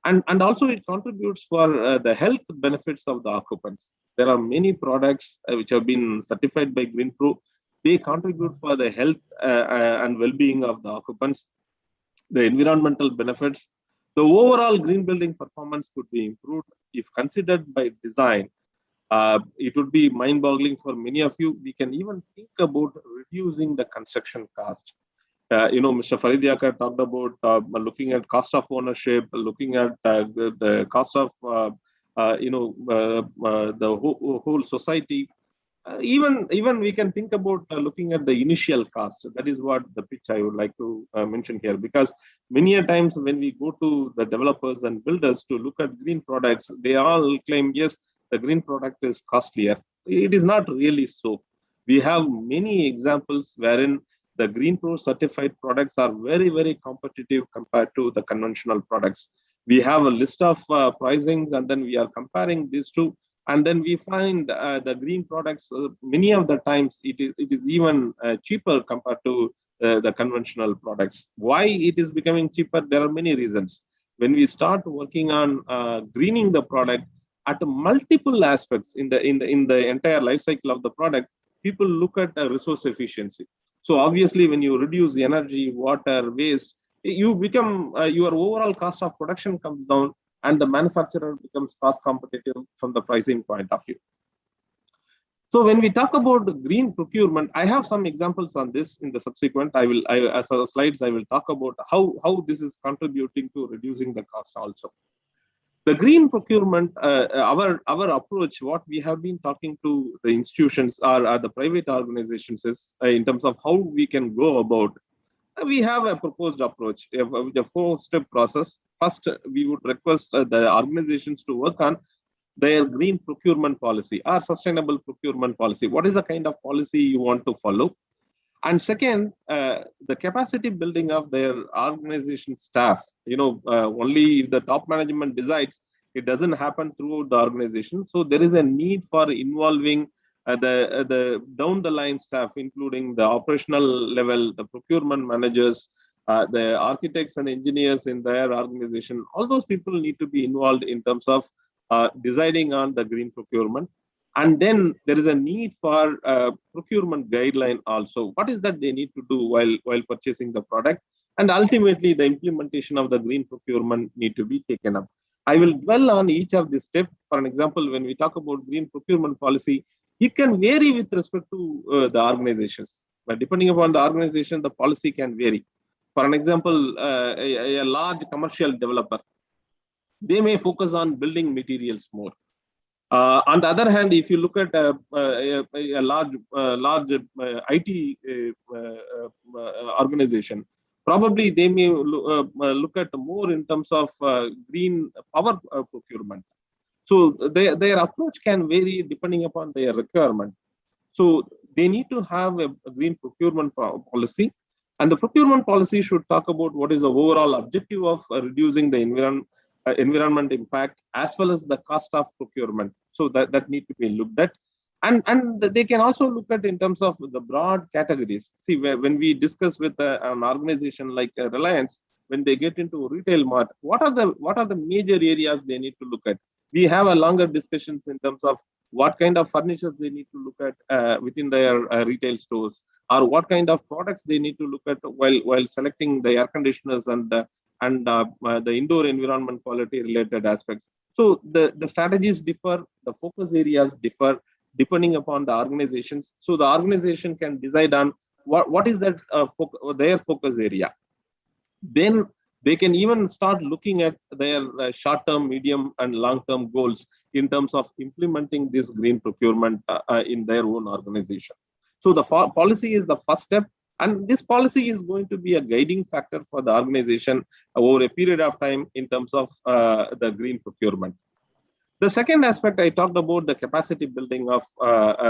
And also it contributes for the health benefits of the occupants. There are many products which have been certified by GreenPro. They contribute for the health and well-being of the occupants, the environmental benefits. The overall green building performance could be improved if considered by design. It would be mind-boggling for many of you. We can even think about reducing the construction cost. Mr. Farid Yakar talked about looking at cost of ownership, looking at the cost of the whole society. Even we can think about looking at the initial cost. That is what the pitch I would like to mention here, because many a times when we go to the developers and builders to look at green products, they all claim, yes, the green product is costlier. It is not really so. We have many examples wherein the GreenPro certified products are very, very competitive compared to the conventional products. We have a list of pricings, and then we are comparing these two, and then we find the green products, many of the times it is even cheaper compared to the conventional products. Why it is becoming cheaper? There are many reasons. When we start working on greening the product at multiple aspects in the entire life cycle of the product, people look at resource efficiency. So obviously, when you reduce energy, water, waste, you become your overall cost of production comes down, and the manufacturer becomes cost competitive from the pricing point of view. So when we talk about green procurement, I have some examples on this in the subsequent. As a slides, I will talk about how this is contributing to reducing the cost also. The green procurement, our approach, what we have been talking to the institutions or the private organizations is in terms of how we can go about. We have a proposed approach, a 4-step process. First, we would request the organizations to work on their green procurement policy or sustainable procurement policy. What is the kind of policy you want to follow? And second, the capacity building of their organization staff. Only if the top management decides, it doesn't happen throughout the organization. So there is a need for involving the down the line staff, including the operational level, the procurement managers, the architects and engineers in their organization. All those people need to be involved in terms of deciding on the green procurement. And then there is a need for procurement guideline also. What is that they need to do while purchasing the product? And ultimately, the implementation of the green procurement need to be taken up. I will dwell on each of these steps. For an example, when we talk about green procurement policy, it can vary with respect to the organizations. But depending upon the organization, the policy can vary. For an example, a large commercial developer, they may focus on building materials more. On the other hand, if you look at a large IT organization, probably they may look at more in terms of green power procurement. So their approach can vary depending upon their requirement. So they need to have a green procurement policy, and the procurement policy should talk about what is the overall objective of reducing the environment impact as well as the cost of procurement. So that need to be looked at. And they can also look at in terms of the broad categories. See, when we discuss with an organization like Reliance, when they get into retail mart, what are the major areas they need to look at? We have a longer discussions in terms of what kind of furnitures they need to look at within their retail stores, or what kind of products they need to look at while selecting the air conditioners and the indoor environment quality related aspects. So the strategies differ, the focus areas differ depending upon the organizations. So the organization can decide on what is that their focus area. Then they can even start looking at their short-term, medium, and long-term goals in terms of implementing this green procurement in their own organization. So the policy is the first step, and this policy is going to be a guiding factor for the organization over a period of time in terms of the green procurement. The second aspect, I talked about the capacity building of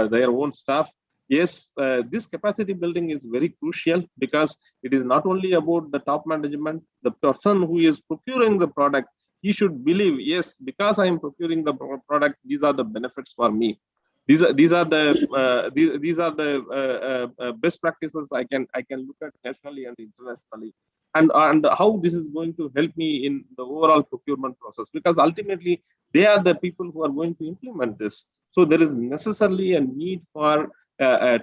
their own staff. Yes, this capacity building is very crucial because it is not only about the top management, the person who is procuring the product, he should believe, yes, because I am procuring the product, these are the benefits for me. These are the best practices I can look at nationally and internationally, and how this is going to help me in the overall procurement process, because ultimately they are the people who are going to implement this. So there is necessarily a need for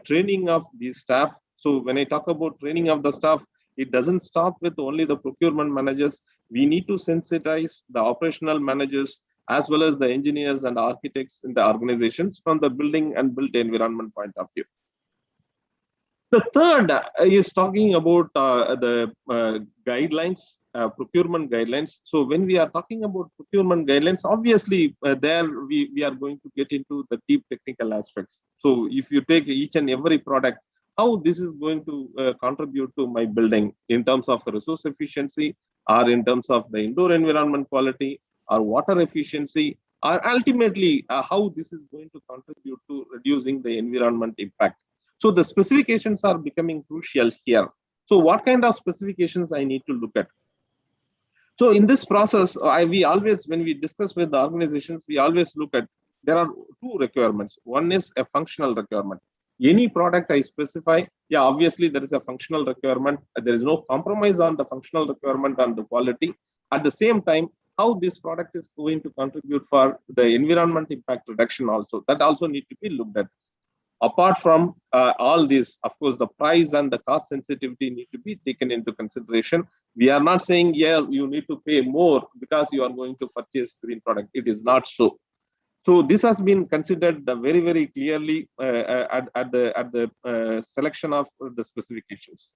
training of the staff. So when I talk about training of the staff, it doesn't stop with only the procurement managers. We need to sensitize the operational managers as well as the engineers and architects in the organizations from the building and built environment point of view. The third is talking about the guidelines, procurement guidelines. So when we are talking about procurement guidelines, obviously there we are going to get into the deep technical aspects. So if you take each and every product, how this is going to contribute to my building in terms of resource efficiency, or in terms of the indoor environment quality, or water efficiency, or ultimately how this is going to contribute to reducing the environment impact. So the specifications are becoming crucial here. So what kind of specifications I need to look at? So in this process, we always, when we discuss with the organizations, we always look at, there are two requirements. One is a functional requirement. Any product I specify, yeah, obviously there is a functional requirement. There is no compromise on the functional requirement and the quality. At the same time, how this product is going to contribute for the environment impact reduction also, that also need to be looked at. Apart from all this, of course, the price and the cost sensitivity need to be taken into consideration. We are not saying, yeah, you need to pay more because you are going to purchase green product. It is not so. So this has been considered very, very clearly at the selection of the specifications.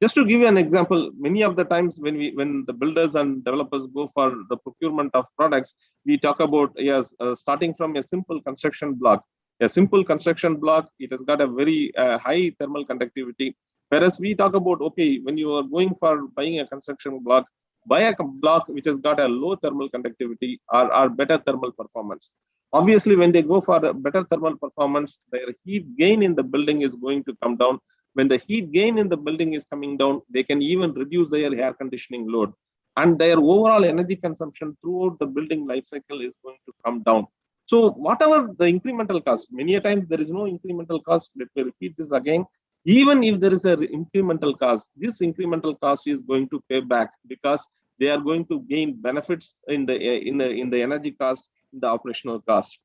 Just to give you an example, many of the times when the builders and developers go for the procurement of products, we talk about, yes, starting from a simple construction block. A simple construction block, it has got a very high thermal conductivity. Whereas we talk about, okay, when you are going for buying a construction block, buy a block which has got a low thermal conductivity or better thermal performance. Obviously, when they go for a better thermal performance, their heat gain in the building is going to come down. When the heat gain in the building is coming down, they can even reduce their air conditioning load. And their overall energy consumption throughout the building life cycle is going to come down. So whatever the incremental cost, many a times there is no incremental cost. Let me repeat this again. Even if there is an incremental cost, this incremental cost is going to pay back because they are going to gain benefits in the energy cost, in the operational cost.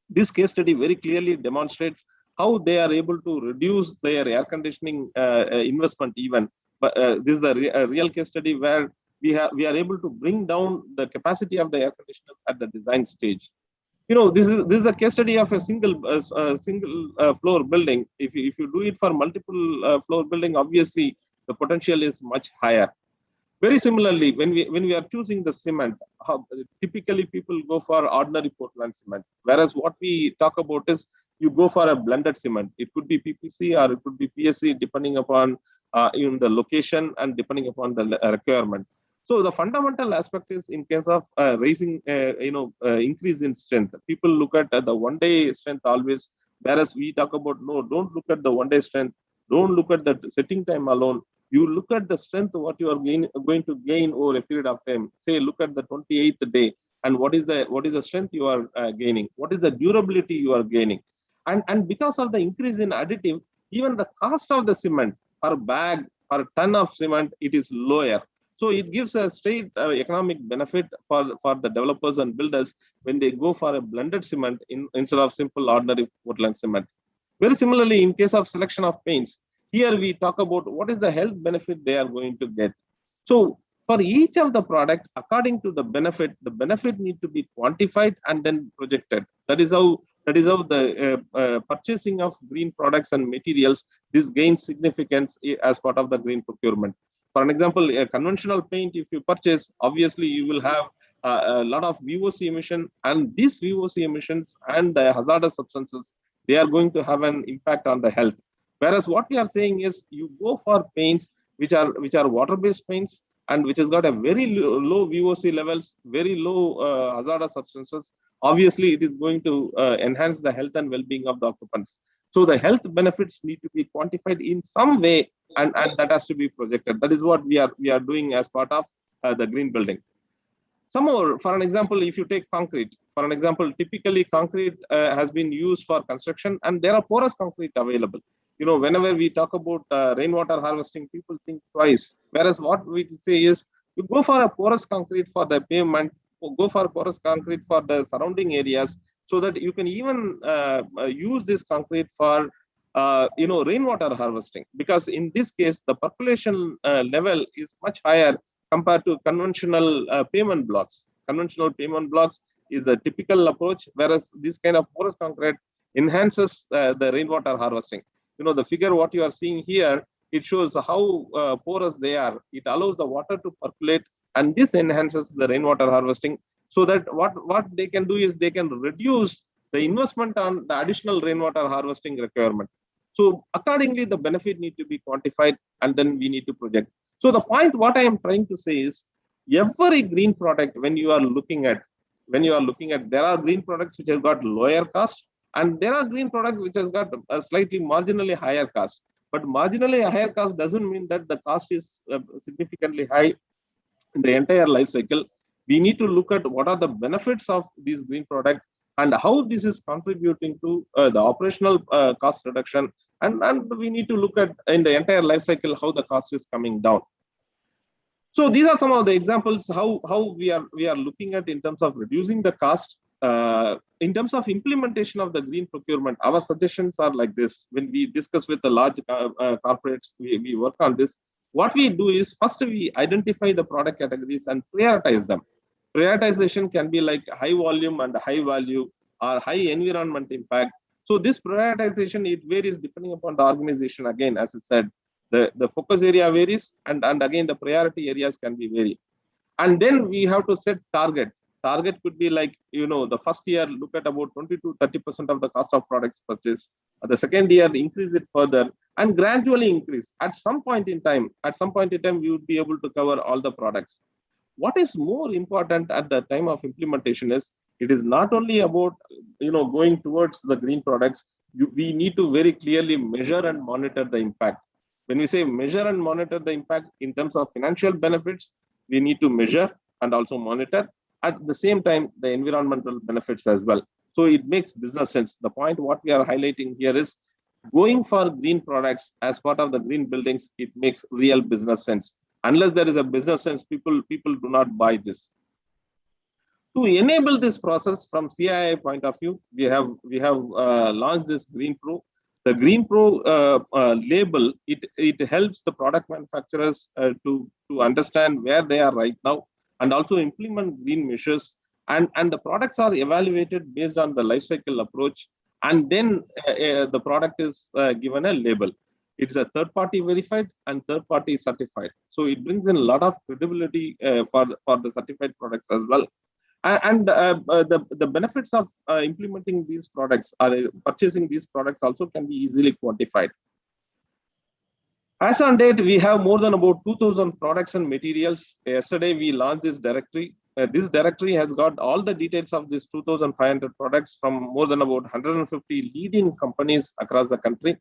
This case study very clearly demonstrates how they are able to reduce their air conditioning investment even. But this is a real case study where we are able to bring down the capacity of the air conditioner at the design stage. This is a case study of a single floor building. If you do it for multiple floor building, obviously the potential is much higher. Very similarly, when we are choosing the cement, typically people go for ordinary Portland cement, whereas what we talk about is you go for a blended cement. It could be PPC or it could be PSC, depending upon in the location and depending upon the requirement. So the fundamental aspect is in case of raising, increase in strength. People look at the one-day strength always, whereas we talk about no, don't look at the one-day strength. Don't look at the setting time alone. You look at the strength what you are going to gain over a period of time. Say, look at the 28th day, and what is the strength you are gaining? What is the durability you are gaining? And because of the increase in additive, even the cost of the cement per bag, per ton of cement, it is lower. So it gives a straight economic benefit for the developers and builders when they go for a blended cement instead of simple ordinary Portland cement. Very similarly, in case of selection of paints, here we talk about what is the health benefit they are going to get. So for each of the product, according to the benefit need to be quantified and then projected. That is how the purchasing of green products and materials, this gains significance as part of the green procurement. For an example, a conventional paint, if you purchase, obviously you will have a lot of VOC emission, and these VOC emissions and the hazardous substances, they are going to have an impact on the health. Whereas what we are saying is you go for paints which are water-based paints and which has got a very low VOC levels, very low hazardous substances. Obviously, it is going to enhance the health and well-being of the occupants. So the health benefits need to be quantified in some way, and that has to be projected. That is what we are doing as part of the green building. Some more, for an example, if you take concrete, for an example, typically concrete has been used for construction, and there are porous concrete available. Whenever we talk about rainwater harvesting, people think twice. Whereas what we say is, you go for a porous concrete for the pavement, or go for porous concrete for the surrounding areas, so that you can even use this concrete for rainwater harvesting. Because in this case, the percolation level is much higher compared to conventional pavement blocks. Conventional pavement blocks is the typical approach, whereas this kind of porous concrete enhances the rainwater harvesting. The figure what you are seeing here, it shows how porous they are. It allows the water to percolate, and this enhances the rainwater harvesting. So that what they can do is they can reduce the investment on the additional rainwater harvesting requirement. So accordingly, the benefit need to be quantified, and then we need to project. So the point what I am trying to say is, every green product, when you are looking at, there are green products which have got lower cost, and there are green products which has got a slightly marginally higher cost. But marginally higher cost doesn't mean that the cost is significantly high in the entire life cycle. We need to look at what are the benefits of these green products and how this is contributing to the operational cost reduction. And we need to look at in the entire life cycle how the cost is coming down. So these are some of the examples how we are looking at in terms of reducing the cost. In terms of implementation of the green procurement, our suggestions are like this. When we discuss with the large corporates, we work on this. What we do is, first we identify the product categories and prioritize them. Prioritization can be like high volume and high value, or high environment impact. So this prioritization, it varies depending upon the organization. Again, as I said, the focus area varies, and again, the priority areas can be varied. And then we have to set targets. Target could be like, the first year, look at about 20 to 30% of the cost of products purchased. The second year, increase it further and gradually increase. At some point in time, we would be able to cover all the products. what is more important at the time of implementation is it is not only about going towards the green products. We need to very clearly measure and monitor the impact. When we say measure and monitor the impact in terms of financial benefits, we need to measure and also monitor at the same time the environmental benefits as well. So it makes business sense. The point what we are highlighting here is going for green products as part of the green buildings. It makes real business sense. Unless there is a business sense, people do not buy this. To enable this process from CII point of view, we have launched this GreenPro. The GreenPro label, it helps the product manufacturers to understand where they are right now and also implement green measures. And the products are evaluated based on the life cycle approach, and then the product is given a label. It's a third-party verified and third-party certified. So it brings in a lot of credibility for the certified products as well. And the benefits of implementing these products or purchasing these products also can be easily quantified. As on date, we have more than about 2,000 products and materials. Yesterday, we launched this directory. This directory has got all the details of these 2,500 products from more than about 150 leading companies across the country.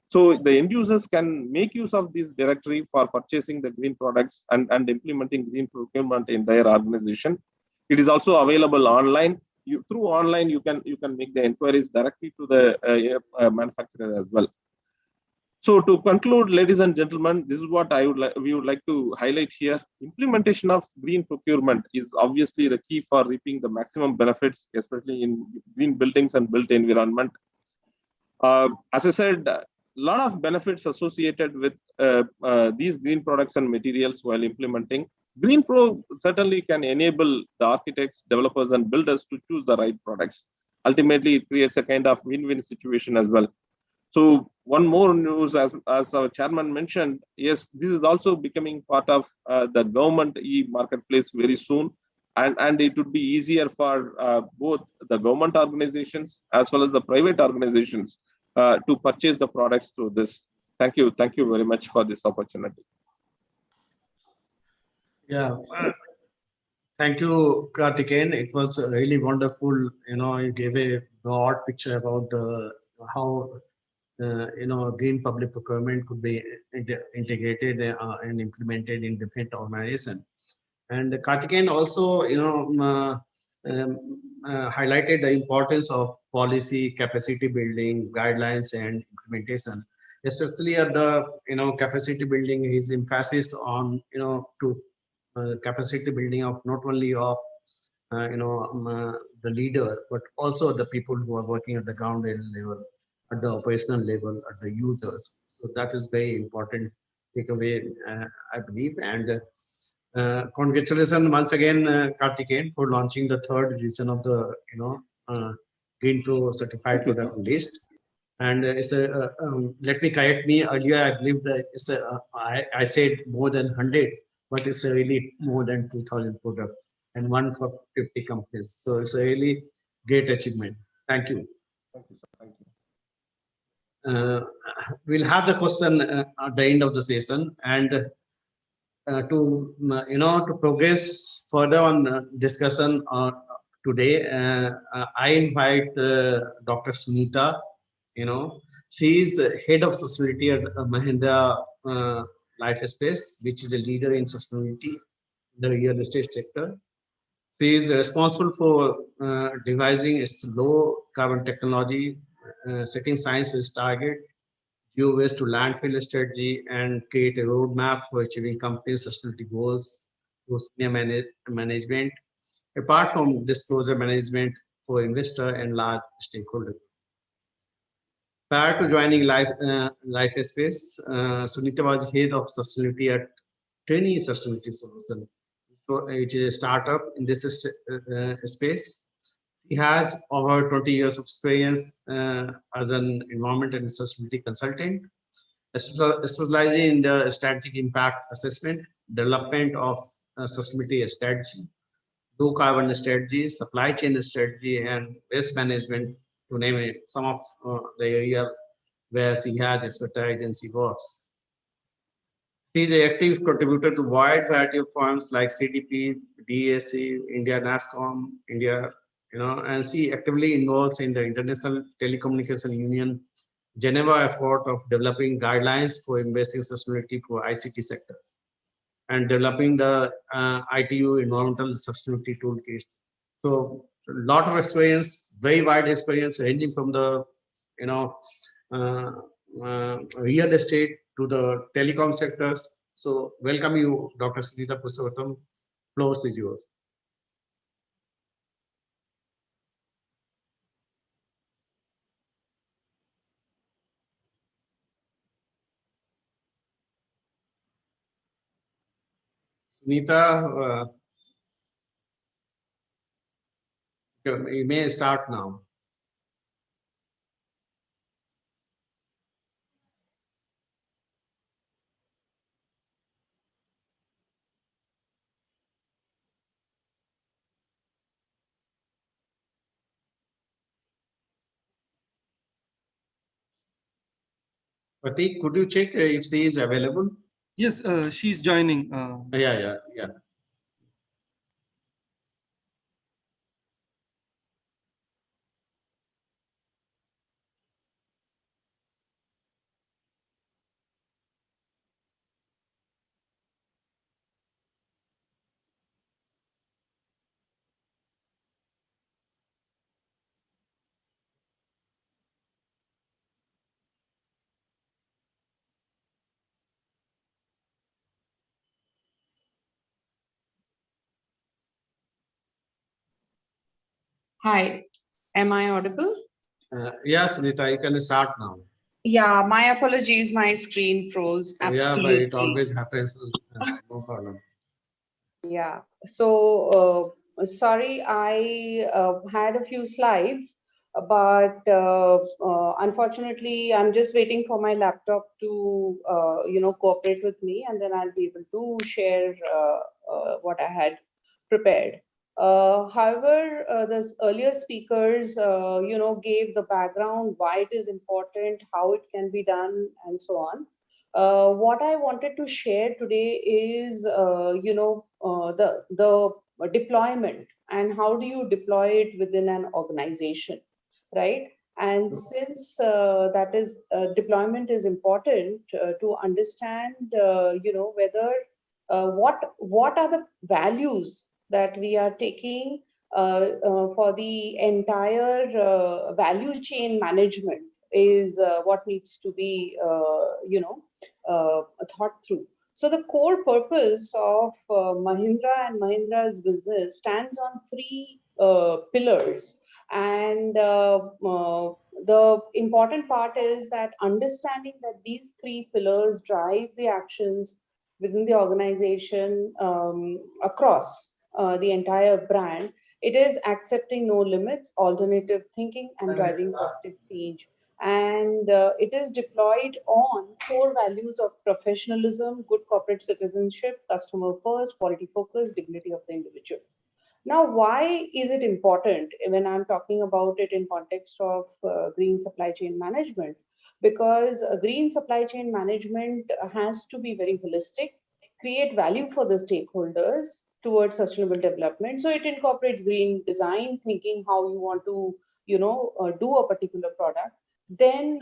So the end users can make use of this directory for purchasing the green products and implementing green procurement in their organization. It is also available online. Through online, you can make the inquiries directly to the manufacturer as well. So to conclude, ladies and gentlemen, this is what we would like to highlight here. Implementation of green procurement is obviously the key for reaping the maximum benefits, especially in green buildings and built environment. As I said, a lot of benefits associated with these green products and materials while implementing. GreenPro certainly can enable the architects, developers, and builders to choose the right products. Ultimately, it creates a kind of win-win situation as well. So one more news, as our chairman mentioned, yes, this is also becoming part of the government e-marketplace very soon. And it would be easier for both the government organizations as well as the private organizations to purchase the products through this. Thank you very much for this opportunity. Yeah, thank you, Karthikeyan. It was really wonderful. You gave a broad picture about how green public procurement could be integrated and implemented in different organizations. And Karthikeyan also, highlighted the importance of policy, capacity building, guidelines, and implementation. Especially at the capacity building, his emphasis on capacity building of not only of the leader, but also the people who are working at the ground level, at the operational level, at the users. So that is very important takeaway, I believe. And congratulations once again, Karthikeyan, for launching the third edition of the GreenPro certified product list. And it's let me correct me. Earlier, I believe that I said more than 100, but it's really more than 2,000 products and one for 50 companies. So it's a really great achievement. Thank you. Thank you, sir. Thank you. We'll have the question at the end of the session, and to progress further on discussion today, I invite Dr. Sunita. She is head of sustainability at Mahindra Life Space, which is a leader in sustainability in the real estate sector. She is responsible for devising its low carbon technology, setting science-based target, zero waste to landfill strategy, and create a roadmap for achieving company's sustainability goals through senior management, apart from disclosure management for investor and large stakeholders. Prior to joining Life Space, Sunita was head of sustainability at Training Sustainability Solution, which is a startup in this space. He has over 20 years of experience as an environment and sustainability consultant, specializing in the strategic impact assessment, development of sustainability strategy, low carbon strategy, supply chain strategy, and waste management, to name it, some of the area where she had expertise and she works. She is an active contributor to wide variety of funds like CDP, DAC, India NASCOM, India, and she actively involves in the International Telecommunication Union Geneva effort of developing guidelines for investing sustainability for ICT sector and developing the ITU environmental sustainability toolkit. So a lot of experience, very wide experience, ranging from the you know uh, real estate to the telecom sectors. So welcome you, Dr. Sunita Purushottam. Floor is yours. Sunita, you may start now. Pratik, could you check if she is available? Yes, she's joining. Yeah. Hi, am I audible? Yes, Sunita, you can start now. Yeah, my apologies, my screen froze. Yeah, but it Absolutely. always happens. No problem. Yeah, so sorry, I had a few slides, but unfortunately, I'm just waiting for my laptop to, cooperate with me, and then I'll be able to share what I had prepared. However, the earlier speakers, gave the background, why it is important, how it can be done, and so on. What I wanted to share today is, the deployment and how do you deploy it within an organization, right? And since that is deployment is important to understand, whether what are the values that we are taking for the entire value chain management is what needs to be, thought through. So the core purpose of Mahindra and Mahindra's business stands on three pillars. And the important part is that understanding that these three pillars drive the actions within the organization across the entire brand. It is accepting no limits, alternative thinking, and driving positive change. And it is deployed on core values of professionalism, good corporate citizenship, customer first, quality focus, dignity of the individual. Now, why is it important when I'm talking about it in context of green supply chain management? Because green supply chain management has to be very holistic, create value for the stakeholders towards sustainable development. So it incorporates green design, thinking how you want to, do a particular product. Then,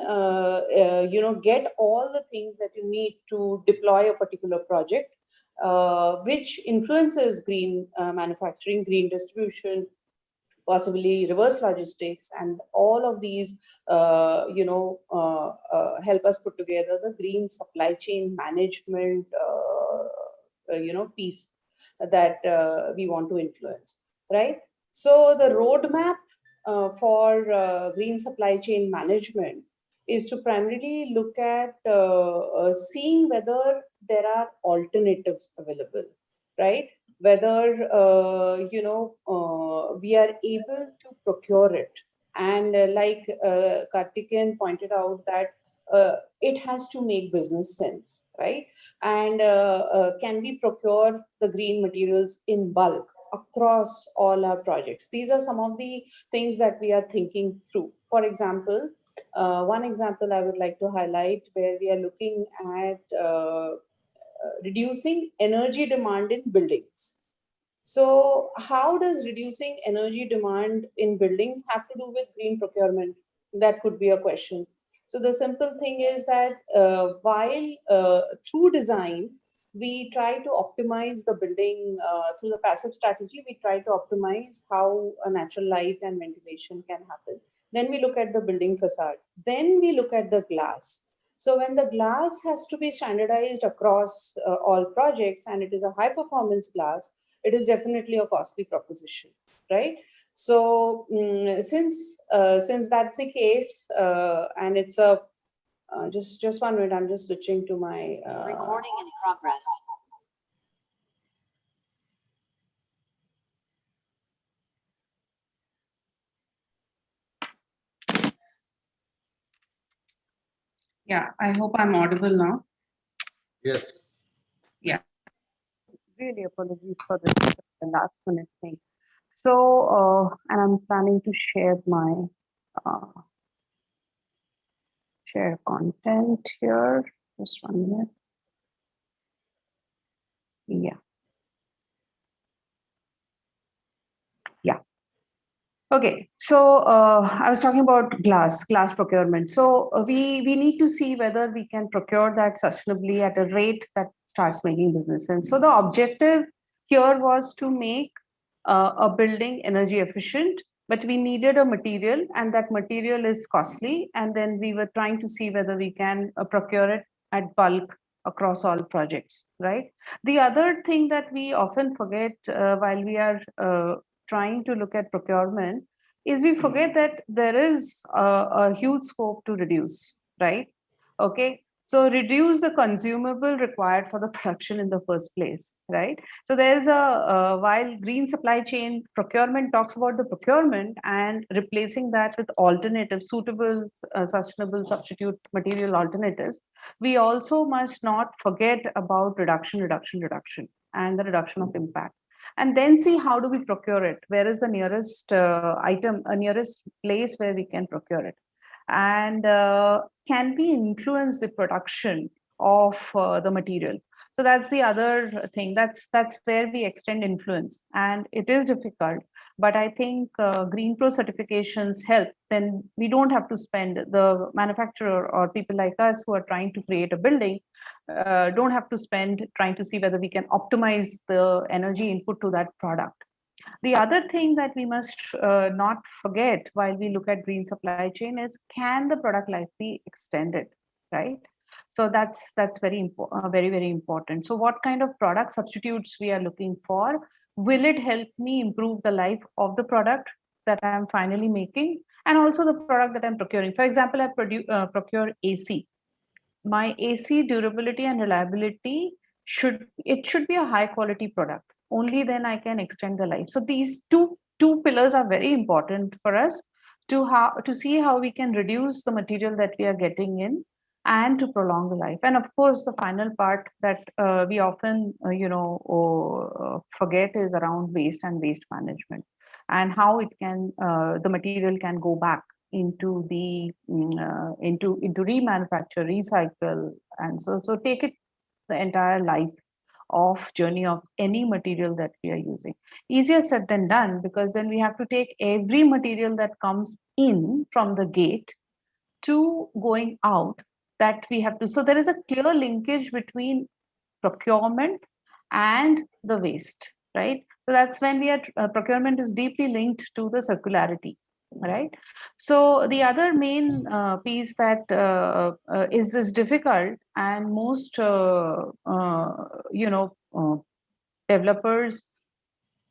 get all the things that you need to deploy a particular project, which influences green manufacturing, green distribution, possibly reverse logistics, and all of these, help us put together the green supply chain management, piece that we want to influence, right? So the roadmap for green supply chain management is to primarily look at seeing whether there are alternatives available, right? Whether we are able to procure it, and like Karthikeyan pointed out that it has to make business sense, right? And can we procure the green materials in bulk across all our projects? These are some of the things that we are thinking through. For example, one example I would like to highlight where we are looking at reducing energy demand in buildings. So how does reducing energy demand in buildings have to do with green procurement? That could be a question. So the simple thing is that while through design, we try to optimize the building through the passive strategy, we try to optimize how a natural light and ventilation can happen. Then we look at the building facade. Then we look at the glass. So when the glass has to be standardized across all projects and it is a high performance glass, it is definitely a costly proposition, right? So since that's the case, and it's a just 1 minute, I'm just switching to my Recording in progress. yeah, I hope I'm audible now. Yes. Yeah, really apologies for this last minute thing. So and I'm planning to share my share content here. Just 1 minute. Yeah. Yeah. Okay, so I was talking about glass procurement. So we need to see whether we can procure that sustainably at a rate that starts making business sense. So the objective here was to make a building energy efficient, but we needed a material, and that material is costly. And then we were trying to see whether we can procure it at bulk across all projects, right? The other thing that we often forget while we are trying to look at procurement is we forget that there is a huge scope to reduce, right? Okay, so reduce the consumable required for the production in the first place, right? So there's a while green supply chain procurement talks about the procurement and replacing that with alternative suitable sustainable substitute material alternatives, we also must not forget about reduction and the reduction of impact, and then see how do we procure it, where is the nearest item, a nearest place where we can procure it, and can we influence the production of the material. So that's the other thing, that's where we extend influence, and it is difficult, but I think GreenPro certifications help. Then we don't have to spend, the manufacturer or people like us who are trying to create a building don't have to spend trying to see whether we can optimize the energy input to that product. The other thing that we must not forget while we look at green supply chain is, can the product life be extended, right? So that's very important. So what kind of product substitutes we are looking for? Will it help me improve the life of the product that I'm finally making, and also the product that I'm procuring? For example, I procure AC. My AC durability and reliability should be a high quality product. Only then I can extend the life. So these two pillars are very important for us to see how we can reduce the material that we are getting in and to prolong the life. And of course, the final part that we often forget is around waste and waste management, and how it can the material can go back into the into remanufacture, recycle, and so take it the entire life of journey of any material that we are using. Easier said than done, because then we have to take every material that comes in from the gate to going out, that we have to. So there is a clear linkage between procurement and the waste, right? So that's when we are procurement is deeply linked to the circularity, right? So the other main piece that is difficult, and most developers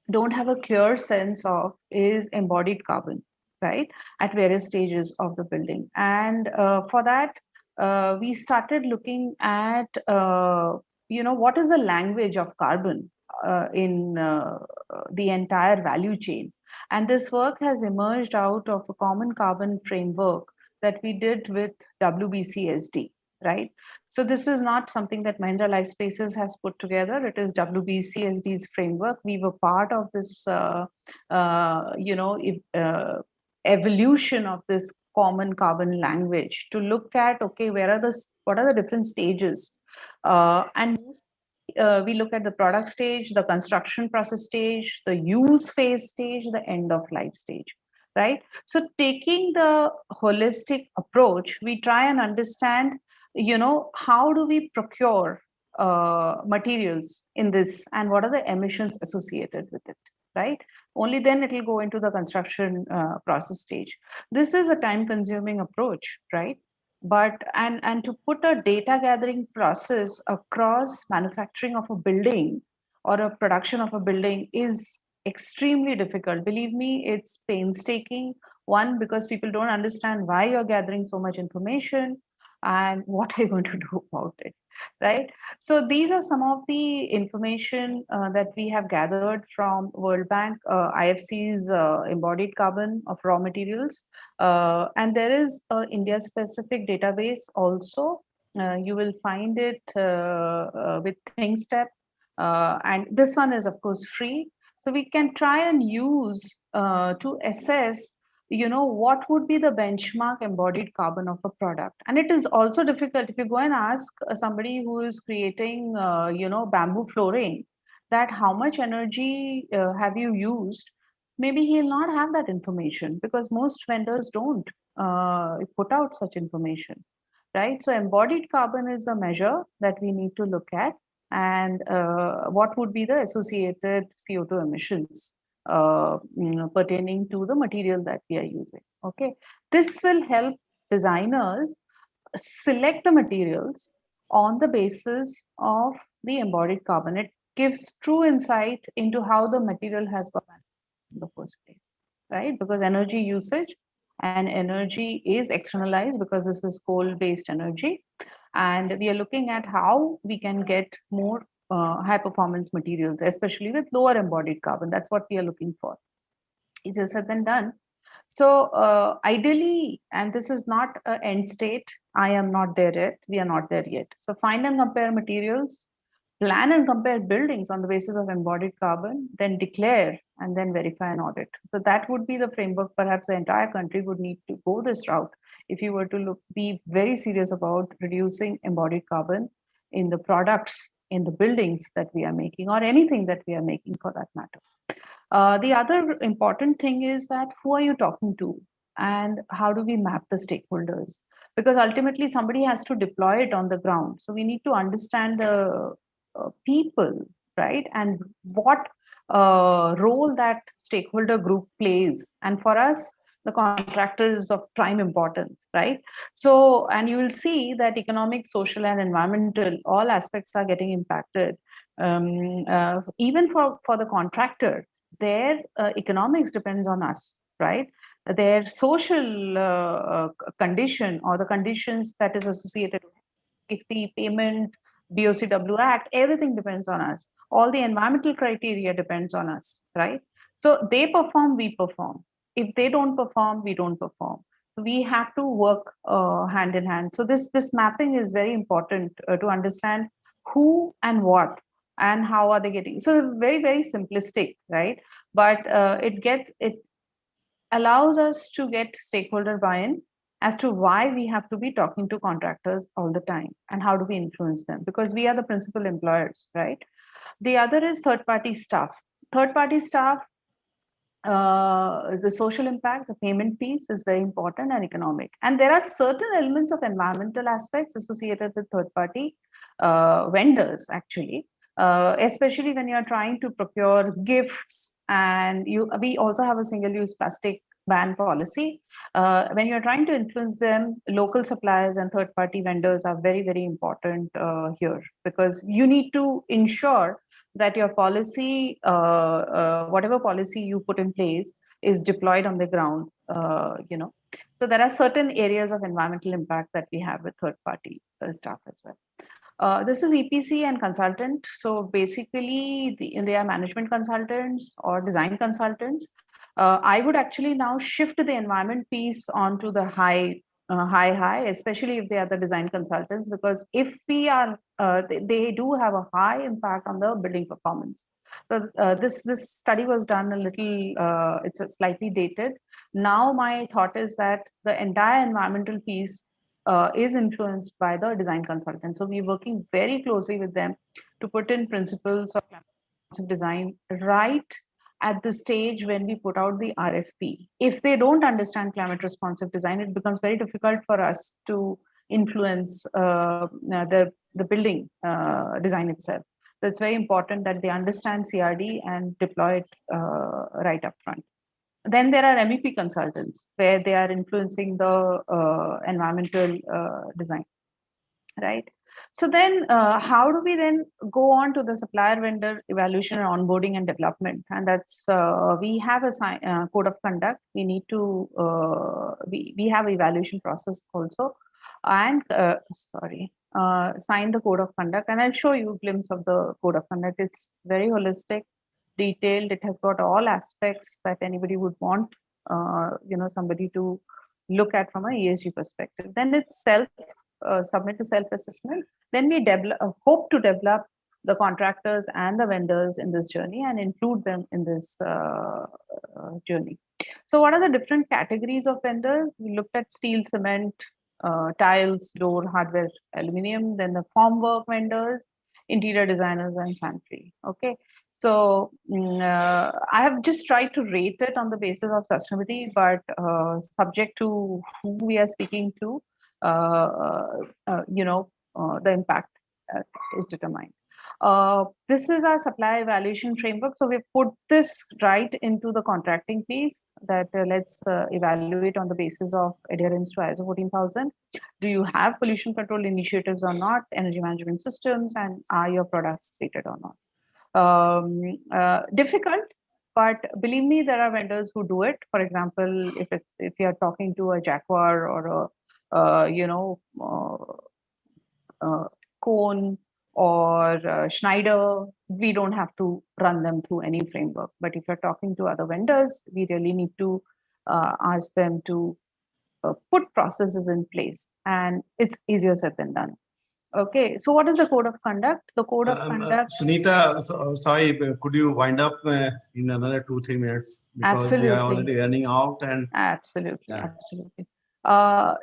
don't have a clear sense of, is embodied carbon, right, at various stages of the building. And for that, we started looking at what is the language of carbon in the entire value chain. And this work has emerged out of a common carbon framework that we did with WBCSD, right? So this is not something that Mahindra Life Spaces has put together. It is WBCSD's framework. We were part of this, evolution of this common carbon language to look at, okay, what are the different stages, and we look at the product stage, the construction process stage, the use phase stage, the end of life stage, right? So taking the holistic approach, we try and understand, how do we procure materials in this, and what are the emissions associated with it, right? Only then it will go into the construction process stage. This is a time consuming approach, right? But and to put a data gathering process across manufacturing of a building or a production of a building is extremely difficult. Believe me, it's painstaking. One, because people don't understand why you're gathering so much information and what are you going to do about it, right? So these are some of the information that we have gathered from World Bank, IFC's embodied carbon of raw materials. And there is an India-specific database also. You will find it with ThinkStep. And this one is, of course, free. So we can try and use to assess what would be the benchmark embodied carbon of a product. And it is also difficult if you go and ask somebody who is creating bamboo flooring, that how much energy have you used, maybe he'll not have that information, because most vendors don't put out such information, right? So embodied carbon is a measure that we need to look at, and what would be the associated CO2 emissions pertaining to the material that we are using. Okay, this will help designers select the materials on the basis of the embodied carbon. It gives true insight into how the material has got in the first place, right? Because energy usage and energy is externalized, because this is coal-based energy, and we are looking at how we can get more high performance materials, especially with lower embodied carbon. That's what we are looking for. Easier said than done. So ideally, and this is not an end state, I am not there yet, we are not there yet. So find and compare materials, plan and compare buildings on the basis of embodied carbon, then declare and then verify and audit. So that would be the framework. Perhaps the entire country would need to go this route if you were to be very serious about reducing embodied carbon in the products, in the buildings that we are making, or anything that we are making for that matter. The other important thing is that who are you talking to, and how do we map the stakeholders? Because ultimately somebody has to deploy it on the ground. So we need to understand the people, right? And what role that stakeholder group plays. And for us, the contractor is of prime importance, right? So, and you will see that economic, social, and environmental, all aspects are getting impacted. Even for the contractor, their economics depends on us, right? Their social condition, or the conditions that is associated with the payment, BOCW Act, everything depends on us. All the environmental criteria depends on us, right? So they perform, we perform. If they don't perform, we don't perform. So we have to work hand in hand. So this mapping is very important to understand who and what and how are they getting. So very, very simplistic, right? But it allows us to get stakeholder buy-in as to why we have to be talking to contractors all the time, and how do we influence them, because we are the principal employers, right? The other is third-party staff. Third-party staff, the social impact, the payment piece is very important, and economic. And there are certain elements of environmental aspects associated with third-party vendors, actually, especially when you're trying to procure gifts, and we also have a single-use plastic ban policy. When you're trying to influence them, local suppliers and third-party vendors are very, very important here, because you need to ensure that your policy, whatever policy you put in place, is deployed on the ground. So there are certain areas of environmental impact that we have with third-party staff as well. This is EPC and consultant. So basically, they are management consultants or design consultants. I would actually now shift the environment piece onto the high, especially if they are the design consultants, because if we are, they do have a high impact on the building performance. So this study was done a little, it's slightly dated. Now my thought is that the entire environmental piece is influenced by the design consultant. So we're working very closely with them to put in principles of climate responsive design right at the stage when we put out the RFP. If they don't understand climate responsive design, it becomes very difficult for us to influence the building design itself. So it's very important that they understand CRD and deploy it right up front. Then there are MEP consultants where they are influencing the environmental design, right? So then how do we then go on to the supplier vendor evaluation and onboarding and development? And that's, we have a code of conduct. We need to, we have evaluation process also. And sign the code of conduct. And I'll show you a glimpse of the code of conduct. It's very holistic, detailed. It has got all aspects that anybody would want, somebody to look at from an ESG perspective. Then it's submit a self-assessment. Then we hope to develop the contractors and the vendors in this journey and include them in this journey. So what are the different categories of vendors? We looked at steel, cement, tiles, door, hardware, aluminum, then the formwork vendors, interior designers, and sanitary. Okay. So I have just tried to rate it on the basis of sustainability, but subject to who we are speaking to, the impact is determined. This is our supply evaluation framework. So we've put this right into the contracting piece that let's evaluate on the basis of adherence to ISO 14000. Do you have pollution control initiatives or not, energy management systems, and are your products rated or not? Difficult, but believe me, there are vendors who do it. For example, if you're talking to a Jaguar or a Cone or Schneider, we don't have to run them through any framework. But if you're talking to other vendors, we really need to ask them to put processes in place, and it's easier said than done. Okay, so what is the code of conduct? The code of conduct. Sunita, sorry, could you wind up in another 2-3 minutes, because Absolutely. we are already running out. And absolutely, yeah. Absolutely.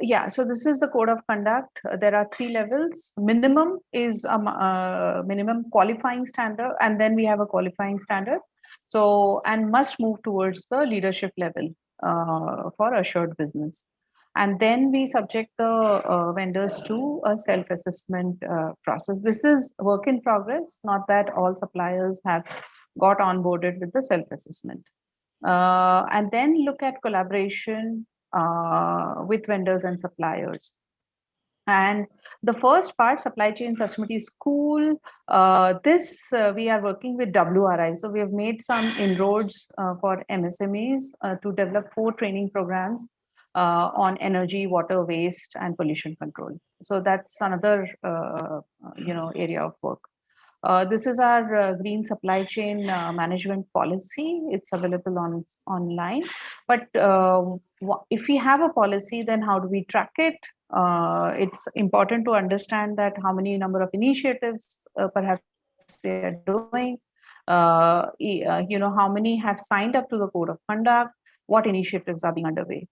Yeah, so this is the code of conduct. There are 3 levels. Minimum is a minimum qualifying standard, and then we have a qualifying standard. So, and must move towards the leadership level for assured business. And then we subject the vendors to a self-assessment process. This is work in progress, not that all suppliers have got onboarded with the self-assessment. And then look at collaboration with vendors and suppliers. And the first part, supply chain sustainability school, we are working with WRI. So we have made some inroads for MSMEs to develop 4 training programs on energy, water, waste, and pollution control. So that's another area of work. This is our green supply chain management policy. It's available online. But if we have a policy, then how do we track it? It's important to understand that how many number of initiatives perhaps we are doing. How many have signed up to the code of conduct? What initiatives are being underway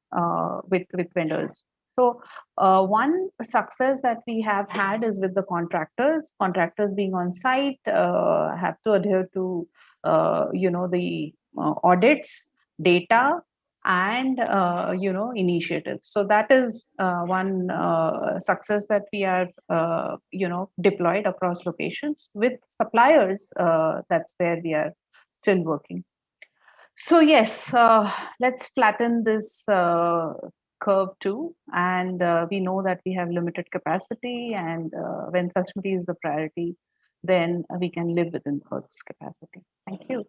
with vendors? So one success that we have had is with the contractors. Contractors being on site have to adhere to the audits, data, and initiatives. So that is one success that we are deployed across locations. With suppliers, that's where we are still working. So yes, let's flatten this curve too, and we know that we have limited capacity, and when sustainability is the priority, then we can live within Earth's capacity. Thank you.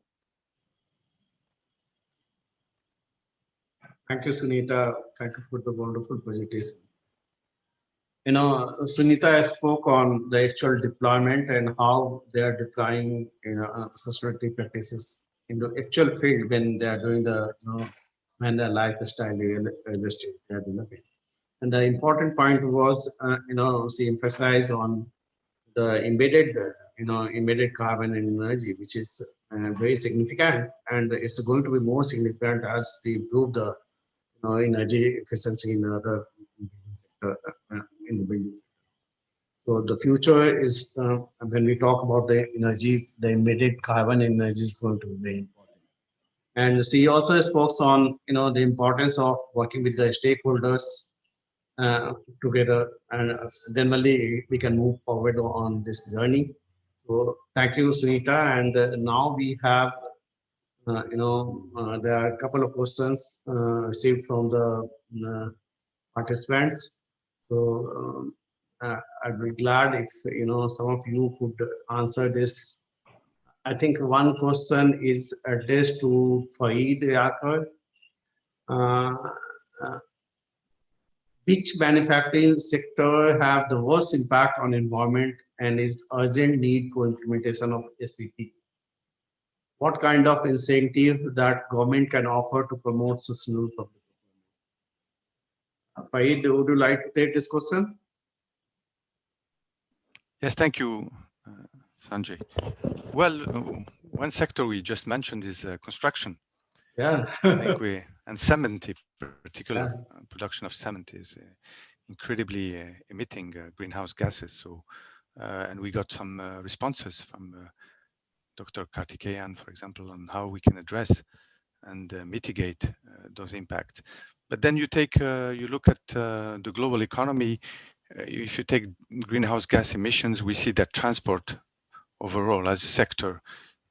thank you, Sunita. Thank you for the wonderful presentation. Sunita spoke on the actual deployment and how they are deploying sustainability practices in the actual field when they are doing when the lifestyle industry they are developing. And the important point was, she emphasized on the embedded carbon and energy, which is very significant, and it's going to be more significant as they improve the energy efficiency in other in the building. So the future is when we talk about the energy, the emitted carbon energy is going to be very important. And she also spoke on the importance of working with the stakeholders together, and then only we can move forward on this journey. So thank you, Sunita. And now we have, there are a couple of questions received from the participants. So I'd be glad if some of you could answer this. I think one question is addressed to Faid Yakar. Uh, uh, which manufacturing sector have the worst impact on environment and is urgent need for implementation of SPP? What kind of incentive that government can offer to promote sustainable public procurement? Faid, would you like to take this question? Yes, thank you, Sanjay. Well, one sector we just mentioned is construction. Yeah. I think and cement in particular, Yeah. production of cement is incredibly emitting greenhouse gases. So, and we got some responses from Dr. Kartikeyan, for example, on how we can address and mitigate those impacts. But then you look at the global economy. If you take greenhouse gas emissions, we see that transport overall as a sector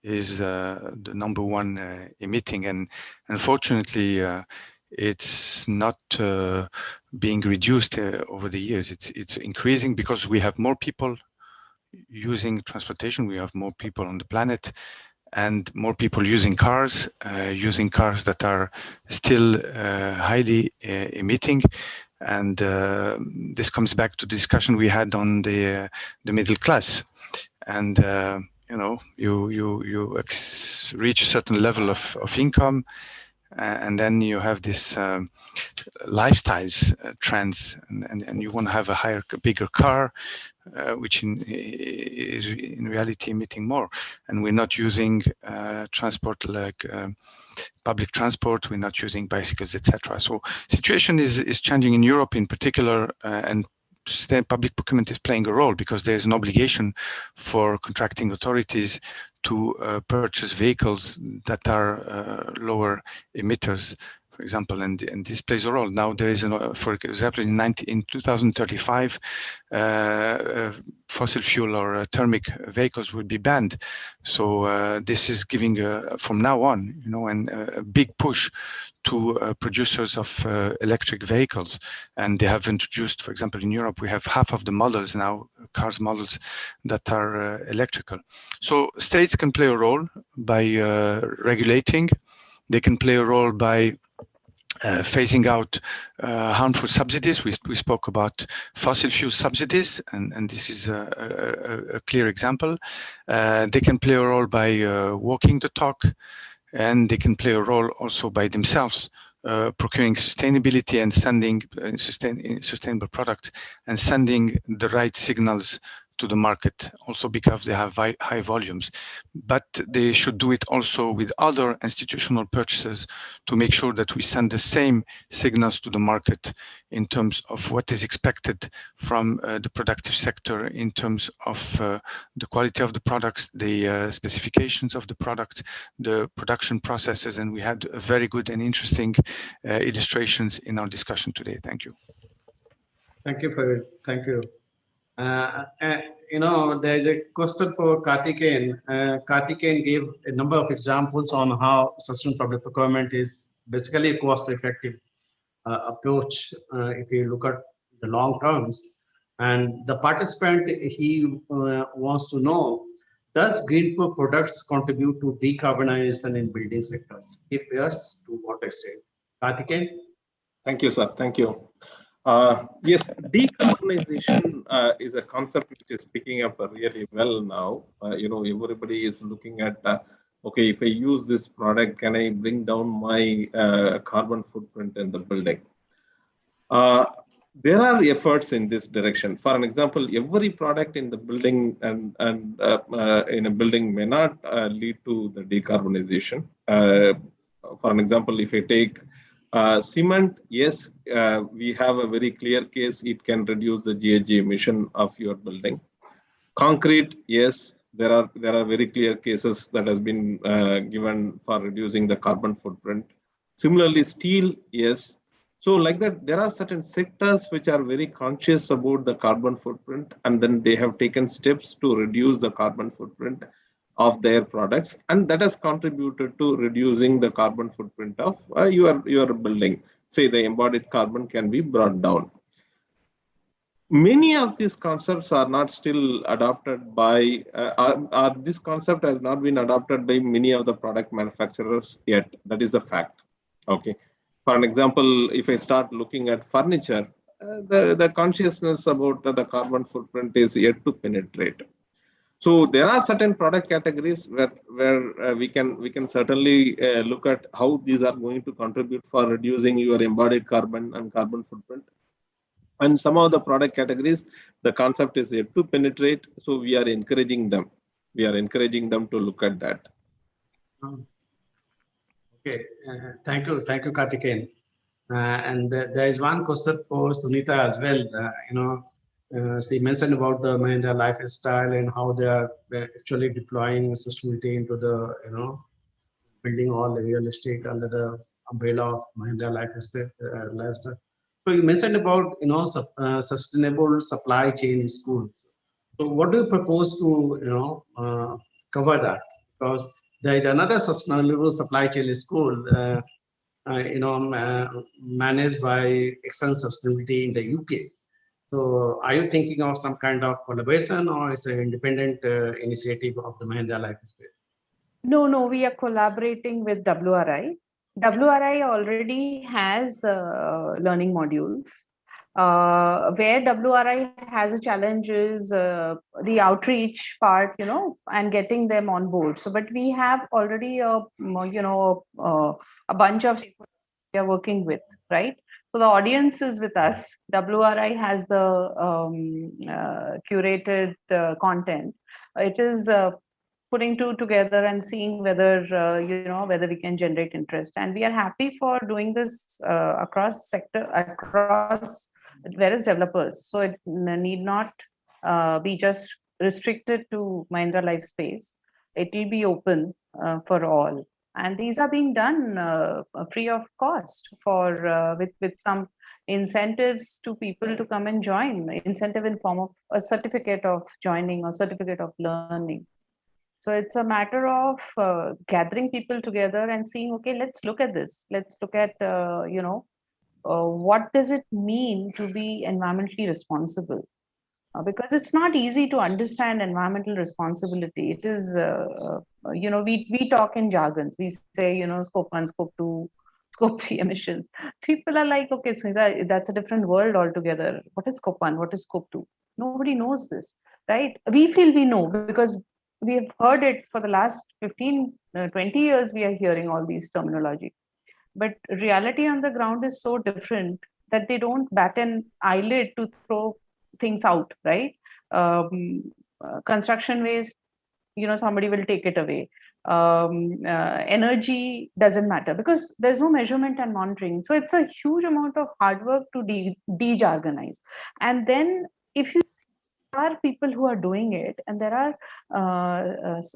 is the number one emitting, and unfortunately it's not being reduced over the years. It's increasing because we have more people using transportation, we have more people on the planet, and more people using cars that are still highly emitting. And this comes back to the discussion we had on the middle class. And you reach a certain level of income, and then you have this lifestyles trends, and you want to have a bigger car, which is in reality emitting more. And we're not using transport like public transport, we're not using bicycles, etc. So situation is changing in Europe in particular, and public procurement is playing a role because there's an obligation for contracting authorities to purchase vehicles that are lower emitters, for example, and this plays a role. Now there is, for example, in 2035, fossil fuel or thermic vehicles will be banned. So this is giving, from now on, and a big push to producers of electric vehicles. And they have introduced, for example, in Europe, we have half of the models now, cars models that are electrical. So states can play a role by regulating. They can play a role by phasing out harmful subsidies. We spoke about fossil fuel subsidies, and this is a clear example. They can play a role by walking the talk, and they can play a role also by themselves procuring sustainability and sending sustainable products and sending the right signals to the market, also because they have high volumes. But they should do it also with other institutional purchases to make sure that we send the same signals to the market in terms of what is expected from the productive sector, in terms of the quality of the products, the specifications of the products, the production processes. And we had very good and interesting illustrations in our discussion today. Thank you. Thank you for it. Thank you. There's a question for Kartikeyan. Kartikeyan gave a number of examples on how sustainable public procurement is basically a cost-effective approach if you look at the long terms. And the participant, he wants to know, does GreenPro products contribute to decarbonization in building sectors? If yes, to what extent? Kartikeyan? Thank you, sir. Thank you. Yes, decarbonization is a concept which is picking up really well now. Everybody is looking at, okay, if I use this product, can I bring down my carbon footprint in the building? There are efforts in this direction. For an example, every product in the building and in a building may not lead to the decarbonization. For an example, if I take Cement, yes, we have a very clear case. It can reduce the GHG emission of your building. Concrete, yes, there are very clear cases that has been given for reducing the carbon footprint. Similarly, steel, yes. So like that, there are certain sectors which are very conscious about the carbon footprint, and then they have taken steps to reduce the carbon footprint of their products, and that has contributed to reducing the carbon footprint of your building. Say the embodied carbon can be brought down. Many of these concepts are not still adopted by, this concept has not been adopted by many of the product manufacturers yet. That is a fact. Okay. For an example, if I start looking at furniture, the consciousness about the carbon footprint is yet to penetrate. So there are certain product categories where we can certainly look at how these are going to contribute for reducing your embodied carbon and carbon footprint. And some of the product categories, the concept is yet to penetrate. So we are encouraging them. We are encouraging them to look at that. Okay, thank you, Karthikeyan. And there is one question for Sunita as well. She mentioned about the Mahindra lifestyle and how they are actually deploying sustainability into the building all the real estate under the umbrella of Mahindra lifestyle. So you mentioned about sustainable supply chain schools. So what do you propose to cover that? Because there is another sustainable supply chain school, managed by Excellent Sustainability in the UK. So are you thinking of some kind of collaboration, or is it an independent initiative of the Mahindra Lifestyle? No, we are collaborating with WRI. WRI already has learning modules. Where WRI has a challenge is the outreach part, and getting them on board. So, but we have already a bunch of people we are working with, right? So the audience is with us. WRI has the curated content. It is putting two together and seeing whether whether we can generate interest, and we are happy for doing this across various developers. So it need not be just restricted to Mahindra Life Space. It will be open for all, and these are being done free of cost for with some incentives to people to come and join. Incentive in form of a certificate of joining or certificate of learning. So it's a matter of gathering people together and seeing, okay, let's look at this. Let's look at, what does it mean to be environmentally responsible? Because it's not easy to understand environmental responsibility. It is, we talk in jargons. We say, scope 1, scope 2, scope 3 emissions. People are like, okay, so that's a different world altogether. What is scope 1? What is scope 2? Nobody knows this, right? We feel we know because we have heard it for the last 15, 20 years. We are hearing all these terminology. But reality on the ground is so different that they don't bat an eyelid to throw things out, right? Construction waste, somebody will take it away. Energy doesn't matter because there's no measurement and monitoring. So it's a huge amount of hard work to de-jargonize. And then if you are people who are doing it, and there are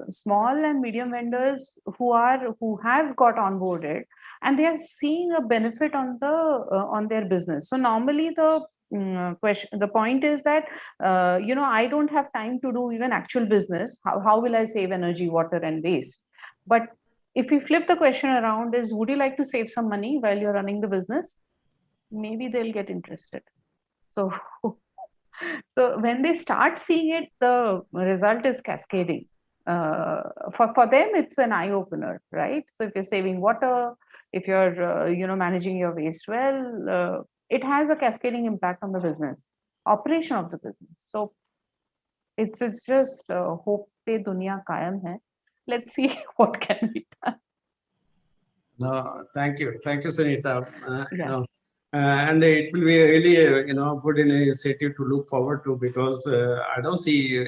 small and medium vendors who have got onboarded, and they are seeing a benefit on their business. So normally the point is that I don't have time to do even actual business. How will I save energy, water, and waste? But if we flip the question around, is would you like to save some money while you're running the business? Maybe they'll get interested. So when they start seeing it, the result is cascading. For them, it's an eye opener, right? So if you're saving water, if you're managing your waste well, it has a cascading impact on the business, operation of the business. So it's just hope pe dunya kayam hai. Let's see what can be done. No, thank you, Sunita. Yeah. And it will be really good initiative to look forward to, because I don't see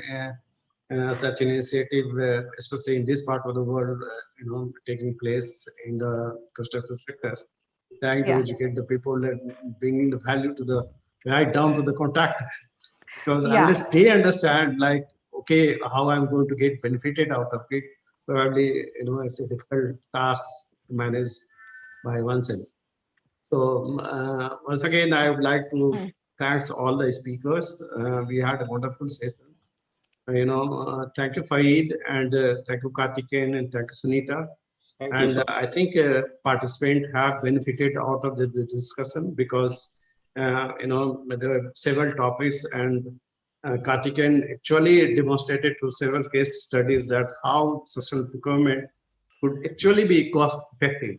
such an initiative, especially in this part of the world, taking place in the construction sector. trying to Yeah. educate the people and bringing the value to the right down to the contact. Because Yeah. unless they understand, like, okay, how I'm going to get benefited out of it, probably, it's a difficult task to manage by oneself. So once again, I would like to thanks all the speakers. We had a wonderful session. Thank you, Faid, and thank you, Karthikeyan, and thank you, Sunita. Thank you, And sir. I think participants have benefited out of the discussion because, there are several topics, and Karthikeyan actually demonstrated through several case studies that how sustainable procurement could actually be cost effective.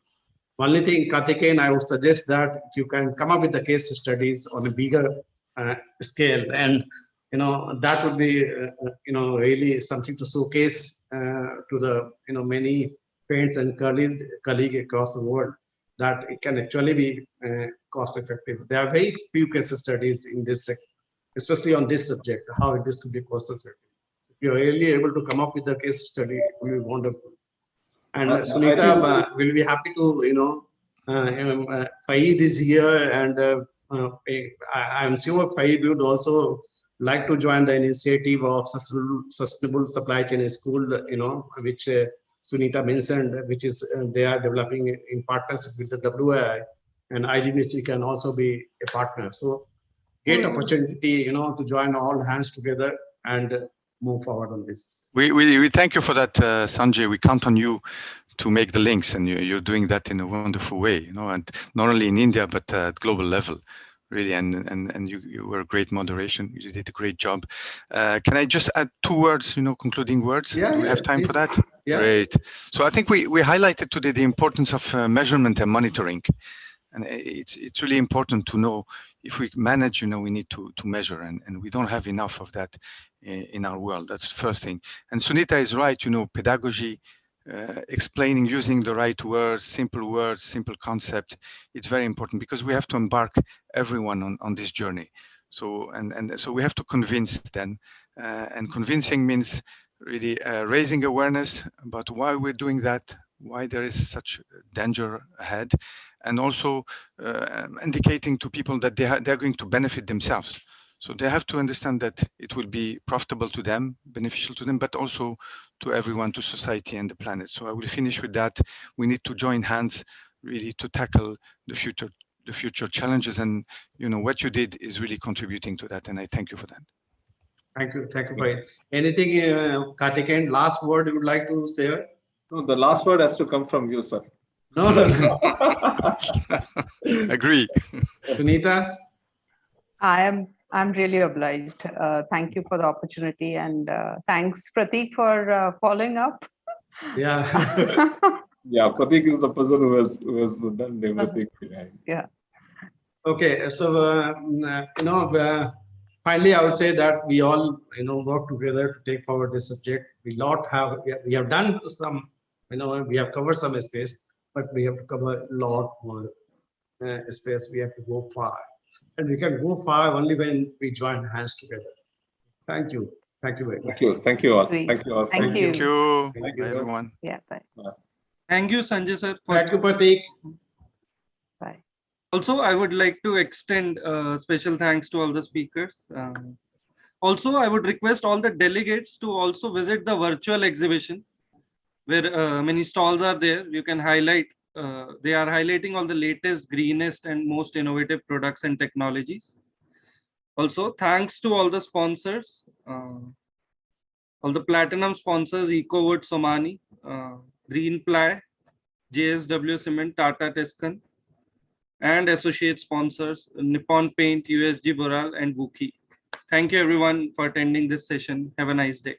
Only thing, Karthikeyan, I would suggest that if you can come up with the case studies on a bigger scale, and that would be really something to showcase to the many friends and colleagues across the world, that it can actually be cost effective. There are very few case studies in this sector, especially on this subject, how this could be cost effective. If you're really able to come up with a case study, it will be wonderful. And Sunita will be happy to, Faid is here, and I'm sure Faid would also like to join the initiative of sustainable supply chain school, which Sunita mentioned, which is they are developing in partnership with the WI, and IGBC can also be a partner. So great opportunity, to join all hands together and move forward on this. We thank you for that, Sanjay. We count on you to make the links, and you're doing that in a wonderful way, and not only in India, but at global level, really. And you were a great moderation. You did a great job. Can I just add 2 words, concluding words? Yeah, Do we have time please. for that? Yeah. Great. So I think we highlighted today the importance of measurement and monitoring. And it's really important to know if we manage, we need to measure, and we don't have enough of that in our world. That's the first thing. And Sunita is right, pedagogy, explaining, using the right words, simple concept. It's very important because we have to embark everyone on this journey. So so we have to convince them, and convincing means really raising awareness about why we're doing that, why there is such danger ahead, and also indicating to people that they're going to benefit themselves. So they have to understand that it will be profitable to them, beneficial to them, but also to everyone, to society and the planet. So I will finish with that. We need to join hands really to tackle the future challenges, and what you did is really contributing to that, and I thank you for that. Thank you, Faid. Anything, Karthikeyan, last word you would like to say? No, the last word has to come from you, sir. No. Agree. Sunita? I'm really obliged. Thank you for the opportunity, and thanks, Prateek, for following up. Yeah. Yeah, Prateek is the person who has done everything behind. Yeah. Okay, so finally, I would say that we all work together to take forward this subject. We have done some, we have covered some space, but we have to cover a lot more space. We have to go far, and we can go far only when we join hands together. Thank you. Thank you very much. Thank you all. Great. Thank you all. Thank you. Thank you. Thank you. Bye, everyone. Yeah, bye. Thank you, Sanjay sir. Thank you, Prateek. Bye. Also, I would like to extend special thanks to all the speakers. Also, I would request all the delegates to also visit the virtual exhibition, where many stalls are there. You can highlight, they are highlighting all the latest, greenest and most innovative products and technologies. Also, thanks to all the sponsors, all the platinum sponsors, EcoWood, Somani, Greenply, JSW Cement, Tata Tiscon, and associate sponsors, Nippon Paint, USG Boral, and Wuki. Thank you everyone for attending this session. Have a nice day.